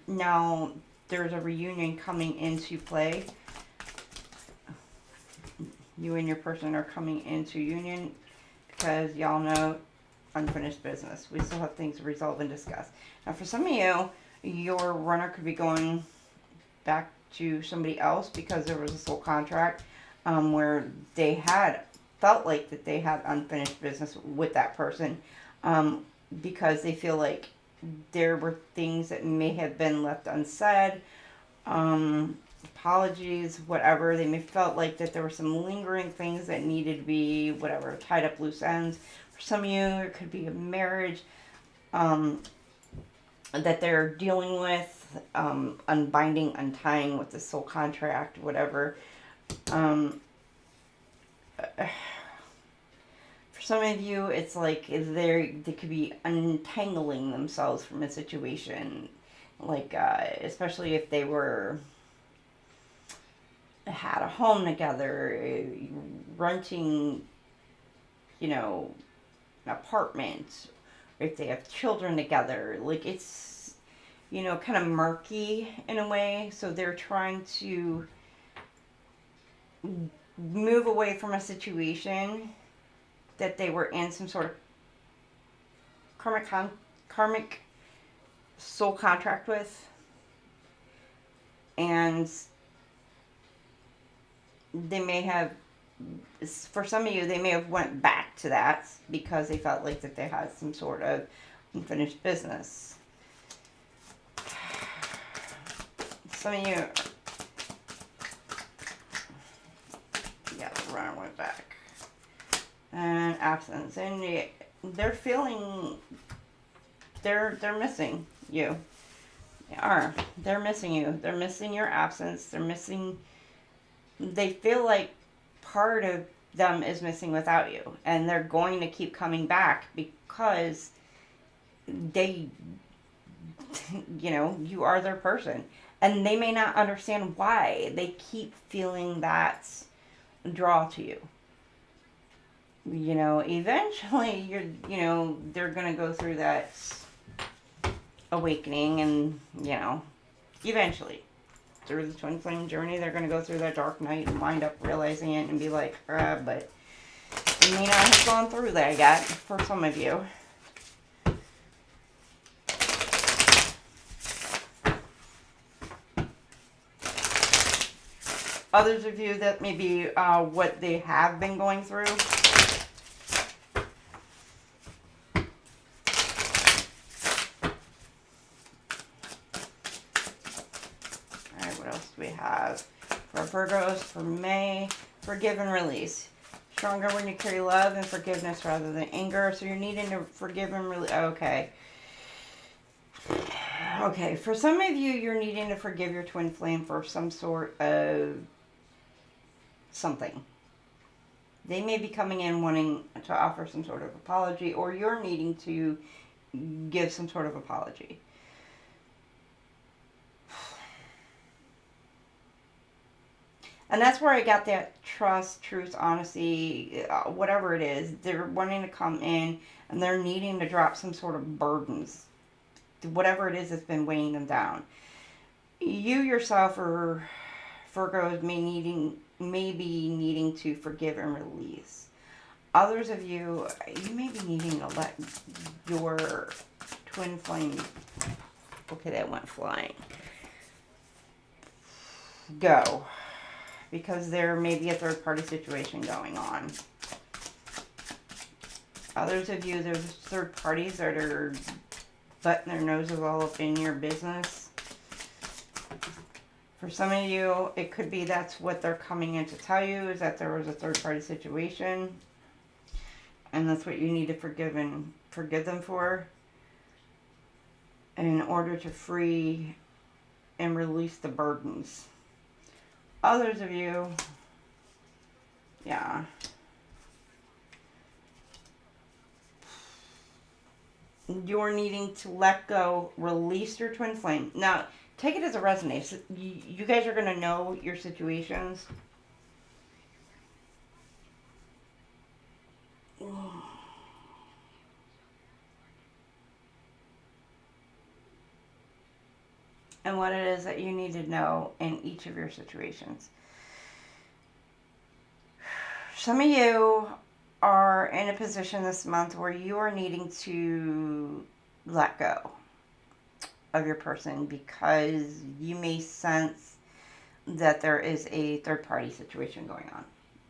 now there's a reunion coming into play. You and your person are coming into union because y'all know unfinished business. We still have things to resolve and discuss. Now, for some of you, your runner could be going back to somebody else because there was a soul contract where they had felt like that they had unfinished business with that person because they feel like there were things that may have been left unsaid, apologies, whatever. They may felt like that there were some lingering things that needed to be, whatever, tied up loose ends. For some of you, it could be a marriage that they're dealing with, unbinding, untying with the soul contract, whatever. For some of you, it's like they could be untangling themselves from a situation, like especially if they had a home together, renting, you know, an apartment, or if they have children together. Like, it's, you know, kind of murky in a way. So they're trying to move away from a situation that they were in some sort of karmic soul contract with. And they may have, for some of you, they may have went back to that because they felt like that they had some sort of unfinished business. Some of you, yeah, the runner went back. And absence. And they're feeling, they're missing you. They are. They're missing you. They're missing your absence. They're missing, they feel like part of them is missing without you. And they're going to keep coming back because they, you know, you are their person. And they may not understand why they keep feeling that draw to you. You know, eventually they're going to go through that awakening, and, you know, eventually through the twin flame journey, they're going to go through that dark night and wind up realizing it and be like, but you may not have gone through that yet for some of you. Others of you, that may be what they have been going through. Alright, what else do we have? For Virgos, for May, forgive and release. Stronger when you carry love and forgiveness rather than anger. So you're needing to forgive and release. Okay. Okay, for some of you, you're needing to forgive your twin flame for some sort of something. They may be coming in wanting to offer some sort of apology, or you're needing to give some sort of apology. And that's where I got that trust, truth, honesty, whatever it is. They're wanting to come in and they're needing to drop some sort of burdens. Whatever it is that's been weighing them down. You yourself, or Virgos, may be needing to forgive and release. Others of you, you may be needing to let your twin flame, okay, that went flying, go. Because there may be a third party situation going on. Others of you, there's third parties that are butting their noses all up in your business. For some of you, it could be that's what they're coming in to tell you, is that there was a third party situation. And that's what you need to forgive them for. In order to free and release the burdens. Others of you, yeah. You're needing to let go, release your twin flame. Now, take it as it resonates. You guys are going to know your situations. And what it is that you need to know in each of your situations. Some of you are in a position this month where you are needing to let go of your person because you may sense that there is a third party situation going on,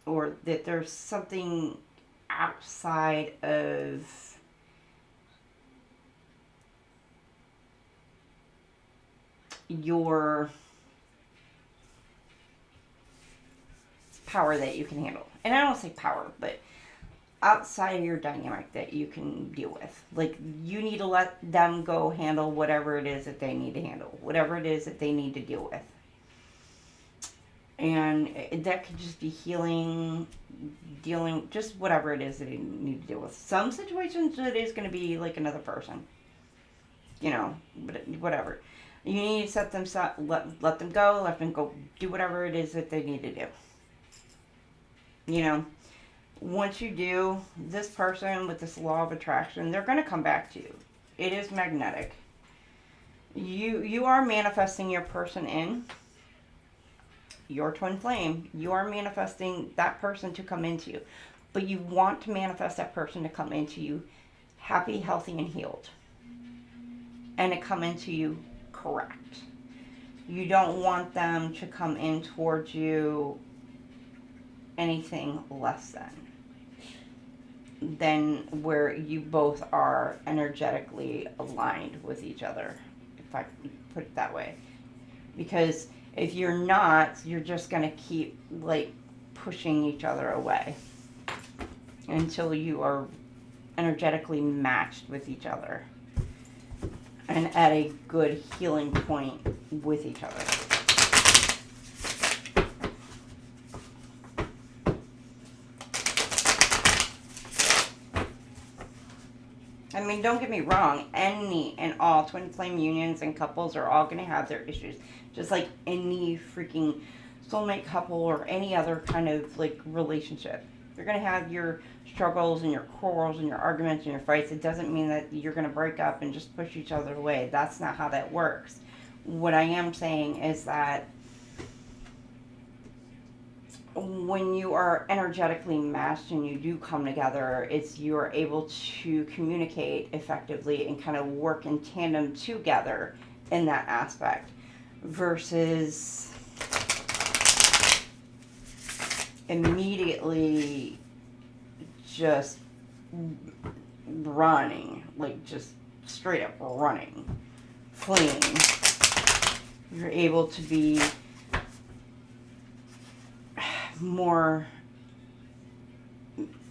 or that there's something outside of your power that you can handle. And I don't say power, but outside of your dynamic that you can deal with. Like, you need to let them go handle whatever it is that they need to handle, whatever it is that they need to deal with. And that could just be healing, dealing, just whatever it is that you need to deal with. Some situations it is going to be like another person, you know, but whatever. You need to let them go, do whatever it is that they need to do. You know, once you do, this person with this law of attraction, they're going to come back to you. It is magnetic. You are manifesting your person in your twin flame. You are manifesting that person to come into you. But you want to manifest that person to come into you happy, healthy, and healed. And to come into you correct. You don't want them to come in towards you anything less than where you both are energetically aligned with each other, if I put it that way. Because if you're not, you're just going to keep like pushing each other away until you are energetically matched with each other and at a good healing point with each other. I mean, don't get me wrong, any and all twin flame unions and couples are all going to have their issues. Just like any freaking soulmate couple or any other kind of like relationship. You're going to have your struggles and your quarrels and your arguments and your fights. It doesn't mean that you're going to break up and just push each other away. That's not how that works. What I am saying is that when you are energetically matched and you do come together, you're able to communicate effectively and kind of work in tandem together in that aspect. Versus immediately just running, like just straight up running, fleeing. You're able to be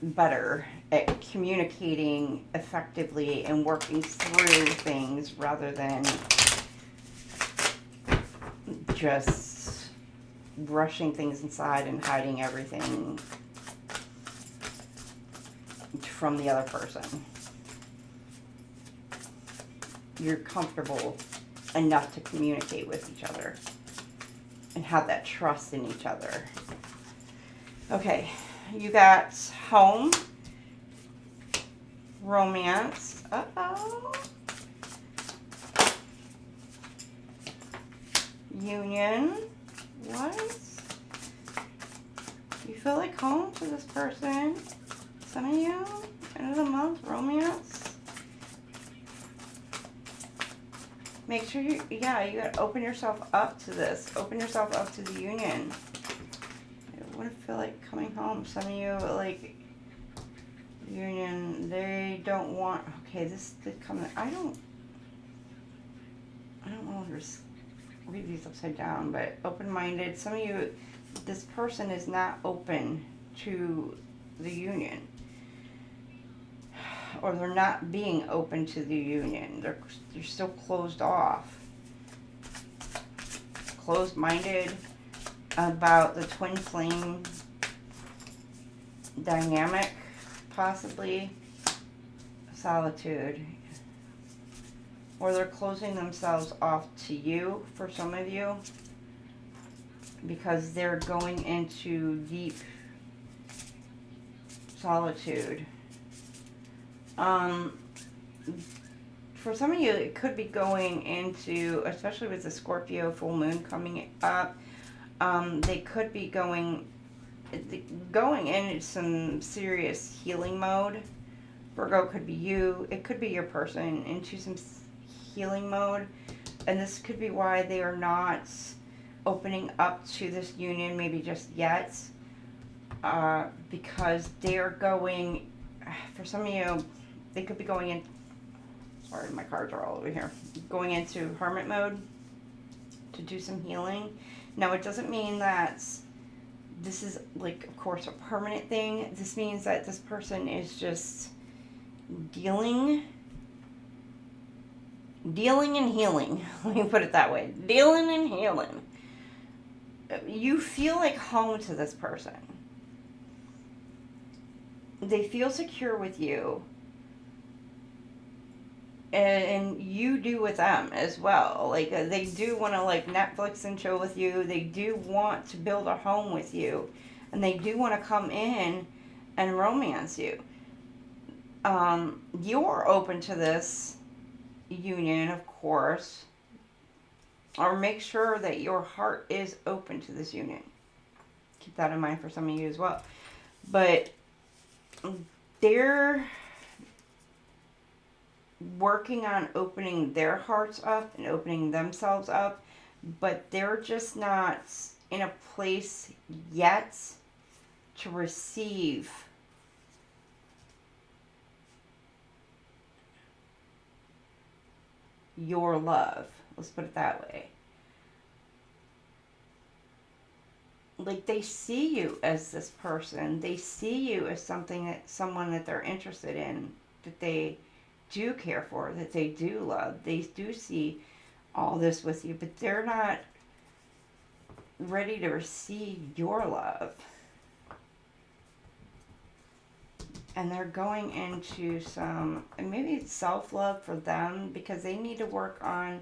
better at communicating effectively and working through things rather than just rushing things inside and hiding everything from the other person. You're comfortable enough to communicate with each other and have that trust in each other. Okay, you got home, romance, union, what? You feel like home to this person, some of you, end of the month, romance. Make sure you gotta open yourself up to this. Open yourself up to the union. What if I feel like coming home? Some of you, like, union, they don't want, okay, this did come, I don't want to read these upside down, but open-minded. Some of you, this person is not open to the union. Or they're not being open to the union. They're still closed off. Closed-minded about the twin flame dynamic, possibly. Solitude. Or they're closing themselves off to you, for some of you, because they're going into deep solitude. For some of you, it could be going into, especially with the Scorpio full moon coming up, they could be going into some serious healing mode. Virgo could be you. It could be your person into some healing mode. And this could be why they are not opening up to this union, maybe just yet. Because they are going, for some of you, they could be going in, sorry, my cards are all over here, going into hermit mode to do some healing. Now, it doesn't mean that this is, like, of course, a permanent thing. This means that this person is just dealing and healing. Let me put it that way. Dealing and healing. You feel like home to this person. They feel secure with you. And you do with them as well. Like, they do want to, like, Netflix and chill with you. They do want to build a home with you. And they do want to come in and romance you. You're open to this union, of course. Or make sure that your heart is open to this union. Keep that in mind for some of you as well. But they're working on opening their hearts up and opening themselves up, but they're just not in a place yet to receive your love. Let's put it that way. Like, they see you as this person. They see you as someone that they're interested in, that they do care for, that they do love. They do see all this with you, but they're not ready to receive your love. And they're going into some, and maybe it's self-love for them, because they need to work on,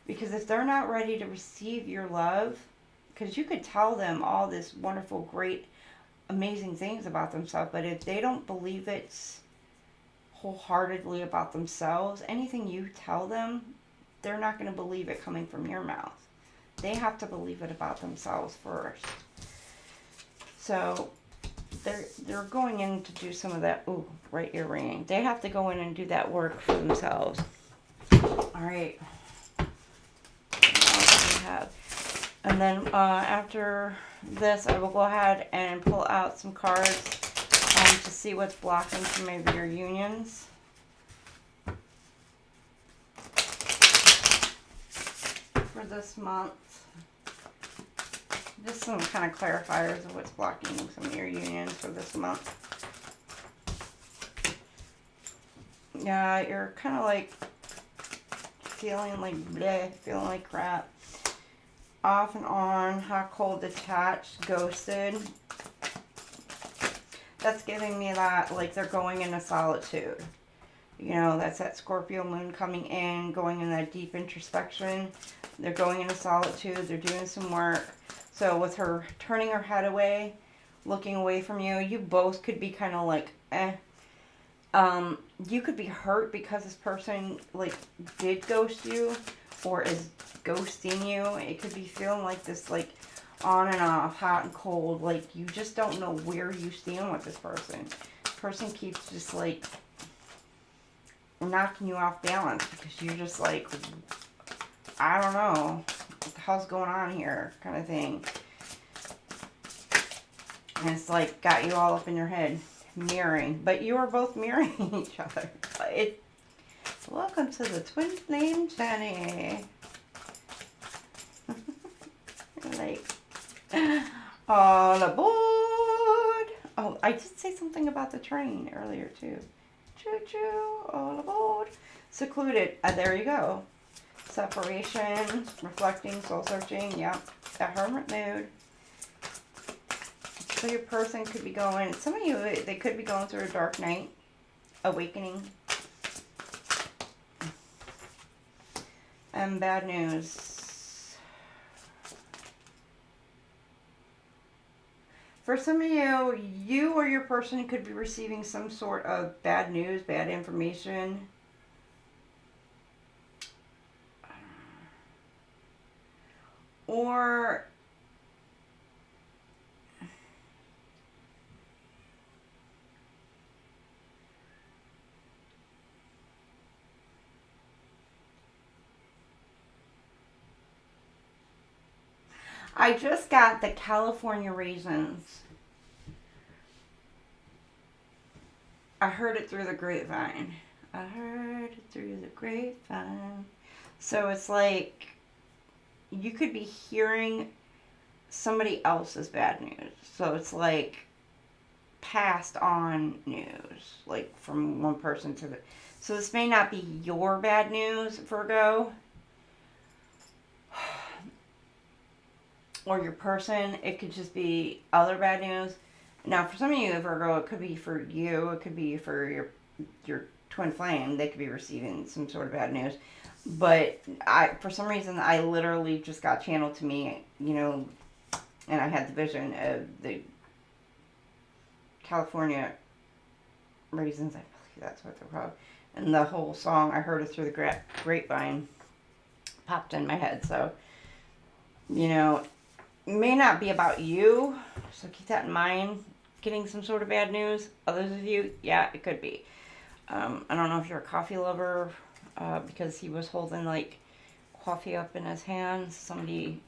because if they're not ready to receive your love, because you could tell them all this wonderful, great, amazing things about themselves, but if they don't believe it's wholeheartedly about themselves, anything you tell them, they're not going to believe it coming from your mouth. They have to believe it about themselves first. So they're going in to do some of that. Ooh, right ear ringing. They have to go in and do that work for themselves. All right. What else do we have? And then after this, I will go ahead and pull out some cards to see what's blocking some of your unions. For this month. Just some kind of clarifiers of what's blocking some of your unions for this month. Yeah, you're kind of like feeling like bleh, feeling like crap. Off and on, hot, cold, detached, ghosted. That's giving me that, like they're going into solitude. You know, that's that Scorpio moon coming in, going in that deep introspection. They're going into solitude. They're doing some work. So with her turning her head away, looking away from you, you both could be kind of like, eh. You could be hurt because this person, like, did ghost you or is ghosting you. It could be feeling like this, like, on and off, hot and cold. Like, you just don't know where you stand with this person. This person keeps just, like, knocking you off balance because you're just like, I don't know what the hell's going on here, kind of thing. And it's like got you all up in your head, mirroring, but you are both mirroring each other. Welcome to the Twinflame journey. Like, all aboard. Oh, I did say something about the train earlier too. Choo-choo, all aboard. Secluded. There you go. Separation, reflecting, soul searching. Yep. A hermit mood. So your person could be going, some of you, they could be going through a dark night, awakening. And bad news. For some of you, you or your person could be receiving some sort of bad news, bad information. Or I just got the California raisins. I heard it through the grapevine. I heard it through the grapevine. So it's like you could be hearing somebody else's bad news. So it's like passed on news, like from one person to the... So this may not be your bad news, Virgo. Or your person. It could just be other bad news. Now, for some of you, Virgo, it could be for you. It could be for your twin flame. They could be receiving some sort of bad news. But for some reason, I literally just got channeled to me, you know, and I had the vision of the California raisins. I believe that's what they're called. And the whole song, I heard it through the grapevine, popped in my head. So, you know, it may not be about you. So keep that in mind. Getting some sort of bad news. Others of you, yeah, it could be. I don't know if you're a coffee lover, because he was holding like coffee up in his hands. Somebody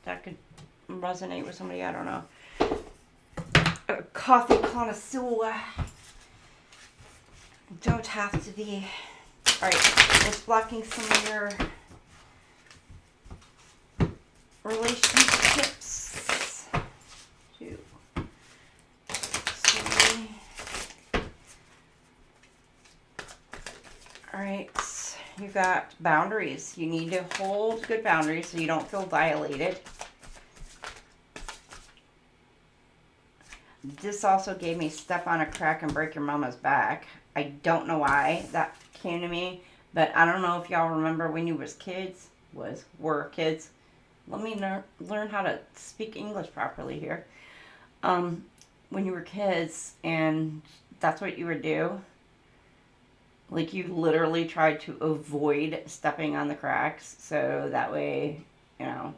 that could resonate with somebody, I don't know. A coffee connoisseur. Don't have to be. Alright, what's blocking some of your relationships? 2, 3. Alright, you got boundaries. You need to hold good boundaries so you don't feel violated. This also gave me step on a crack and break your mama's back. I don't know why that came to me, but I don't know if y'all remember when you were kids. Let me learn how to speak English properly here. When you were kids and that's what you would do. Like you literally tried to avoid stepping on the cracks. So that way, you know,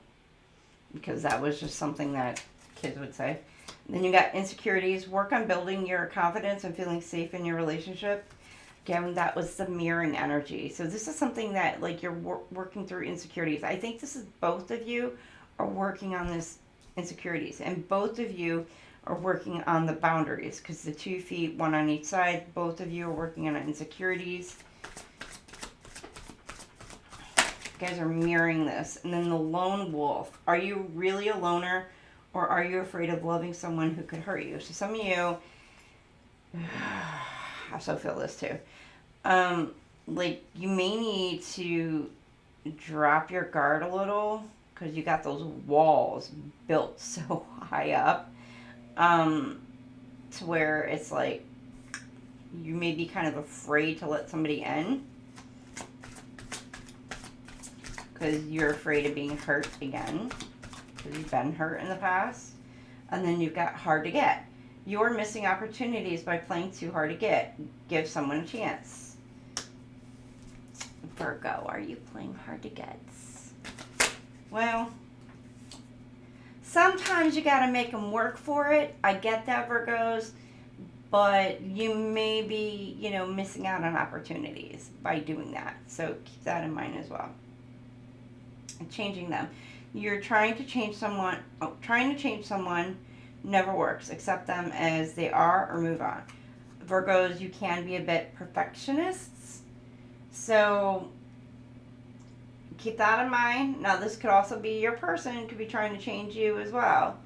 because that was just something that kids would say. Then you got insecurities. Work on building your confidence and feeling safe in your relationship. Again, that was the mirroring energy. So this is something that, like, you're working through insecurities. I think this is both of you are working on this insecurities, and both of you are working on the boundaries, because the 2 feet, one on each side, both of you are working on insecurities. You guys are mirroring this. And then the lone wolf. Are you really a loner, or are you afraid of loving someone who could hurt you? So some of you, I so feel this too. Like, you may need to drop your guard a little, because you got those walls built so high up, to where it's like you may be kind of afraid to let somebody in, because you're afraid of being hurt again, because you've been hurt in the past. And then you've got hard to get. You're missing opportunities by playing too hard to get. Give someone a chance. Virgo, are you playing hard to get? Well, sometimes you got to make them work for it. I get that, Virgos. But you may be, you know, missing out on opportunities by doing that. So keep that in mind as well. And changing them. You're trying to change someone. Trying to change someone never works. Accept them as they are or move on. Virgos, you can be a bit perfectionists. So keep that in mind. Now, this could also be your person. Could be trying to change you as well.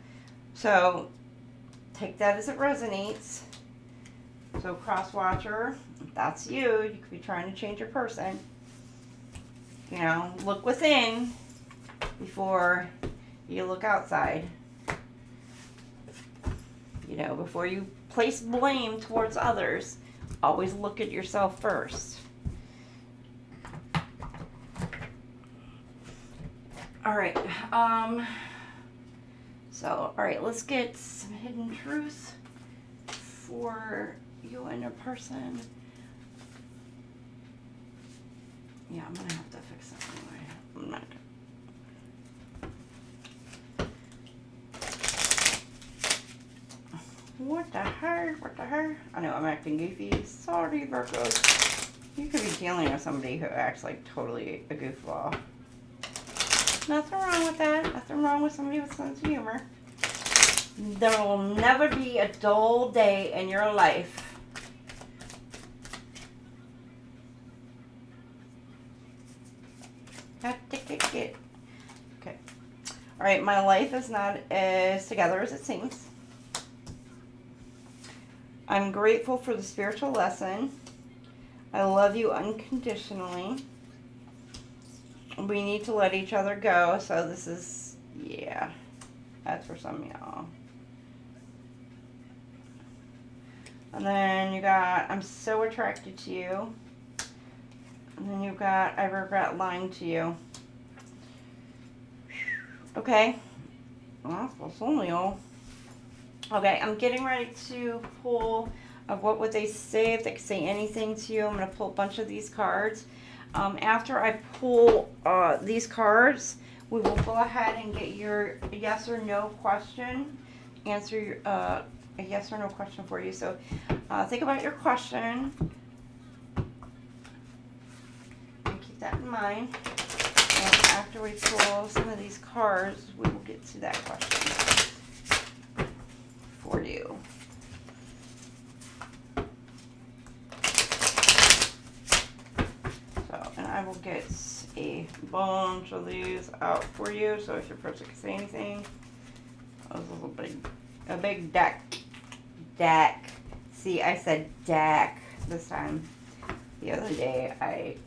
So take that as it resonates. So cross watcher, if that's you, you could be trying to change your person. You know, look within before you look outside. You know, before you place blame towards others, always look at yourself first. All right. All right, let's get some hidden truth for you and your person. Yeah, I'm gonna have to fix that anyway. I'm not gonna. What the heck? What the heck? I know I'm acting goofy. Sorry, Virgos. You could be dealing with somebody who acts like totally a goofball. Nothing wrong with that. Nothing wrong with somebody with sense of humor. There will never be a dull day in your life. Okay. All right, my life is not as together as it seems. I'm grateful for the spiritual lesson. I love you unconditionally. We need to let each other go. So this is, yeah, that's for some of y'all. And then you got, I'm so attracted to you. And then you've got, I regret lying to you. Okay. Well, that's only all. Okay, I'm getting ready to pull what would they say, if they could say anything to you. I'm going to pull a bunch of these cards. After I pull these cards, we will go ahead and get your yes or no question. Answer your, a yes or no question for you. So think about your question. And keep that in mind. And after we pull some of these cards, we will get to that question for you. And I will get a bunch of these out for you. So if your person can say anything, that was a big deck. See, I said deck this time. The other day, I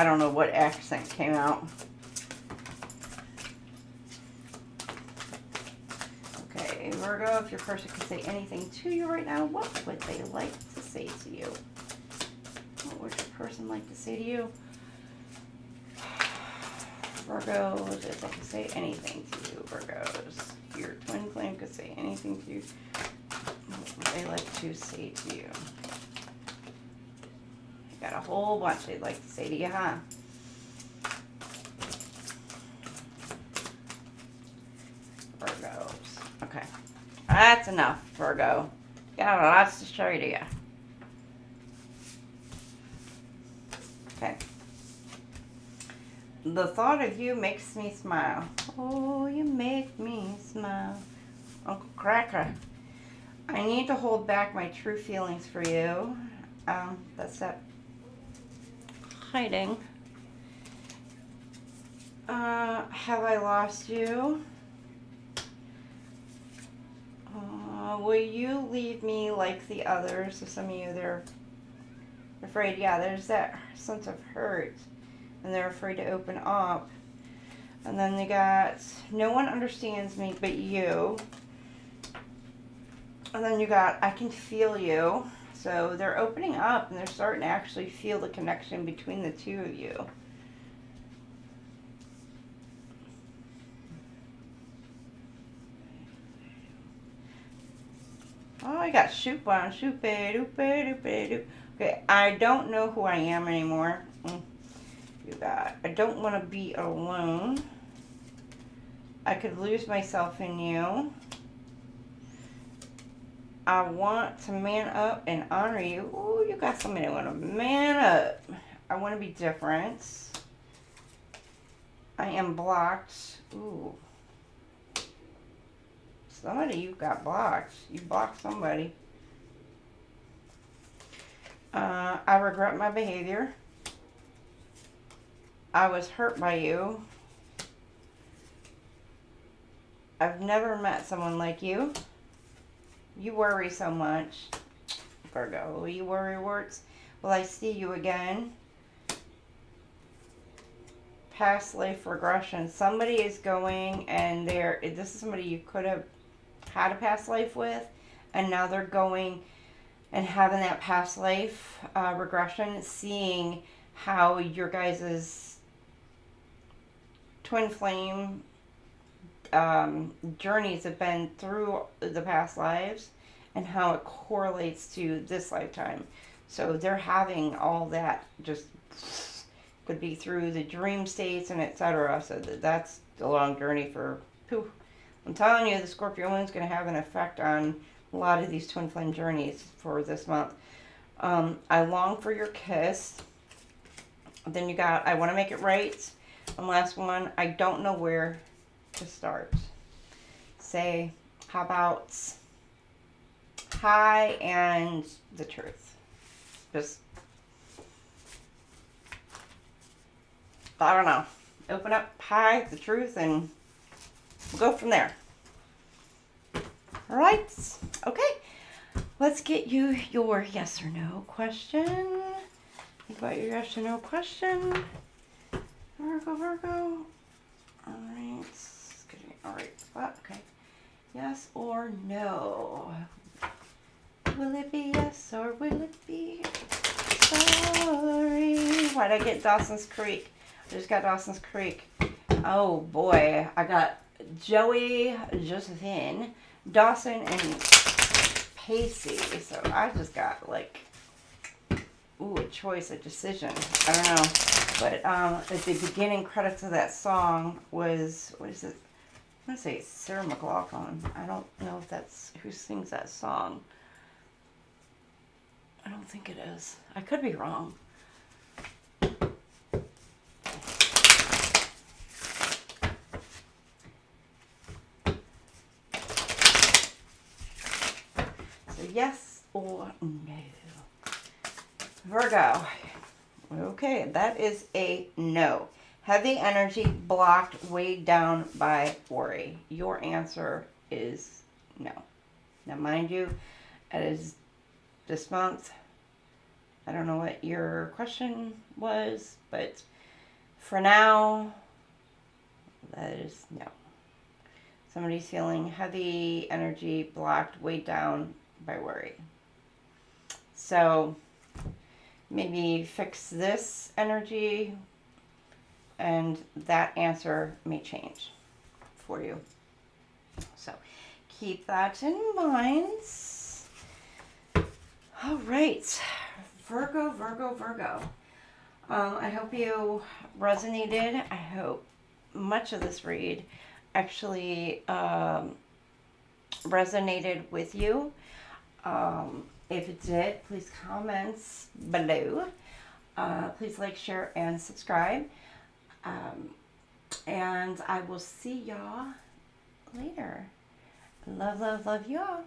don't know what accent came out. Okay, Virgo, if your person could say anything to you right now, what would they like to say to you? What would your person like to say to you? Virgos, if they could say anything to you, Virgos. Your twin flame could say anything to you. What would they like to say to you? You got a whole bunch they'd like to say to you, huh? Virgos. Okay. That's enough, Virgo. Got lots to show you. The thought of you makes me smile. Oh, you make me smile. Uncle Cracker. I need to hold back my true feelings for you. That's that hiding. Have I lost you? Will you leave me like the others? So some of you, they're afraid. Yeah, there's that sense of hurt. And they're afraid to open up. And then they got, no one understands me but you. And then you got, I can feel you. So they're opening up and they're starting to actually feel the connection between the two of you. Oh, I got shoop on, shoop it, doop it, doop it, doop. Okay, I don't know who I am anymore. You got, I don't want to be alone. I could lose myself in you. I want to man up and honor you. Ooh, you got somebody that want to man up. I want to be different. I am blocked. Ooh. Somebody you got blocked. You blocked somebody. I regret my behavior. I was hurt by you. I've never met someone like you. You worry so much. Virgo, you worry words. Will I see you again? Past life regression. Somebody is going and this is somebody you could have had a past life with, and now they're going and having that past life regression, seeing how your guys' twin flame journeys have been through the past lives and how it correlates to this lifetime. So they're having all that, just could be through the dream states and etc. So that's a long journey for whew. I'm telling you, the Scorpio moon is going to have an effect on a lot of these twin flame journeys for this month. I long for your kiss. Then you got, I want to make it right. And last one, I don't know where to start. Say, how about hi and the truth? Just, I don't know. Open up hi, the truth, and we'll go from there. All right. Okay. Let's get you your yes or no question. Think about your yes or no question. Virgo, Virgo. All right. All right. Spot. Okay. Yes or no? Will it be yes or will it be sorry? Why'd I get Dawson's Creek? I just got Dawson's Creek. Oh boy. I got Joey, Josephine, Dawson, and Pacey. So I just got like, ooh, a choice, a decision. I don't know. But at the beginning credits of that song was, what is it? I'm going to say Sarah McLachlan. I don't know if that's who sings that song. I don't think it is. I could be wrong. So yes or no. Virgo. Okay, that is a no. Heavy energy, blocked, weighed down by worry. Your answer is no. Now, mind you, it is this month. I don't know what your question was, but for now, that is no. Somebody's feeling heavy energy, blocked, weighed down by worry. So maybe fix this energy, and that answer may change for you. So keep that in mind. All right, Virgo, Virgo, Virgo. I hope you resonated. I hope much of this read actually resonated with you. If it did, please comment below. Please like, share, and subscribe. And I will see y'all later. Love, love, love you all.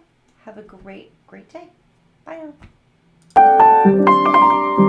Have a great, great day. Bye now.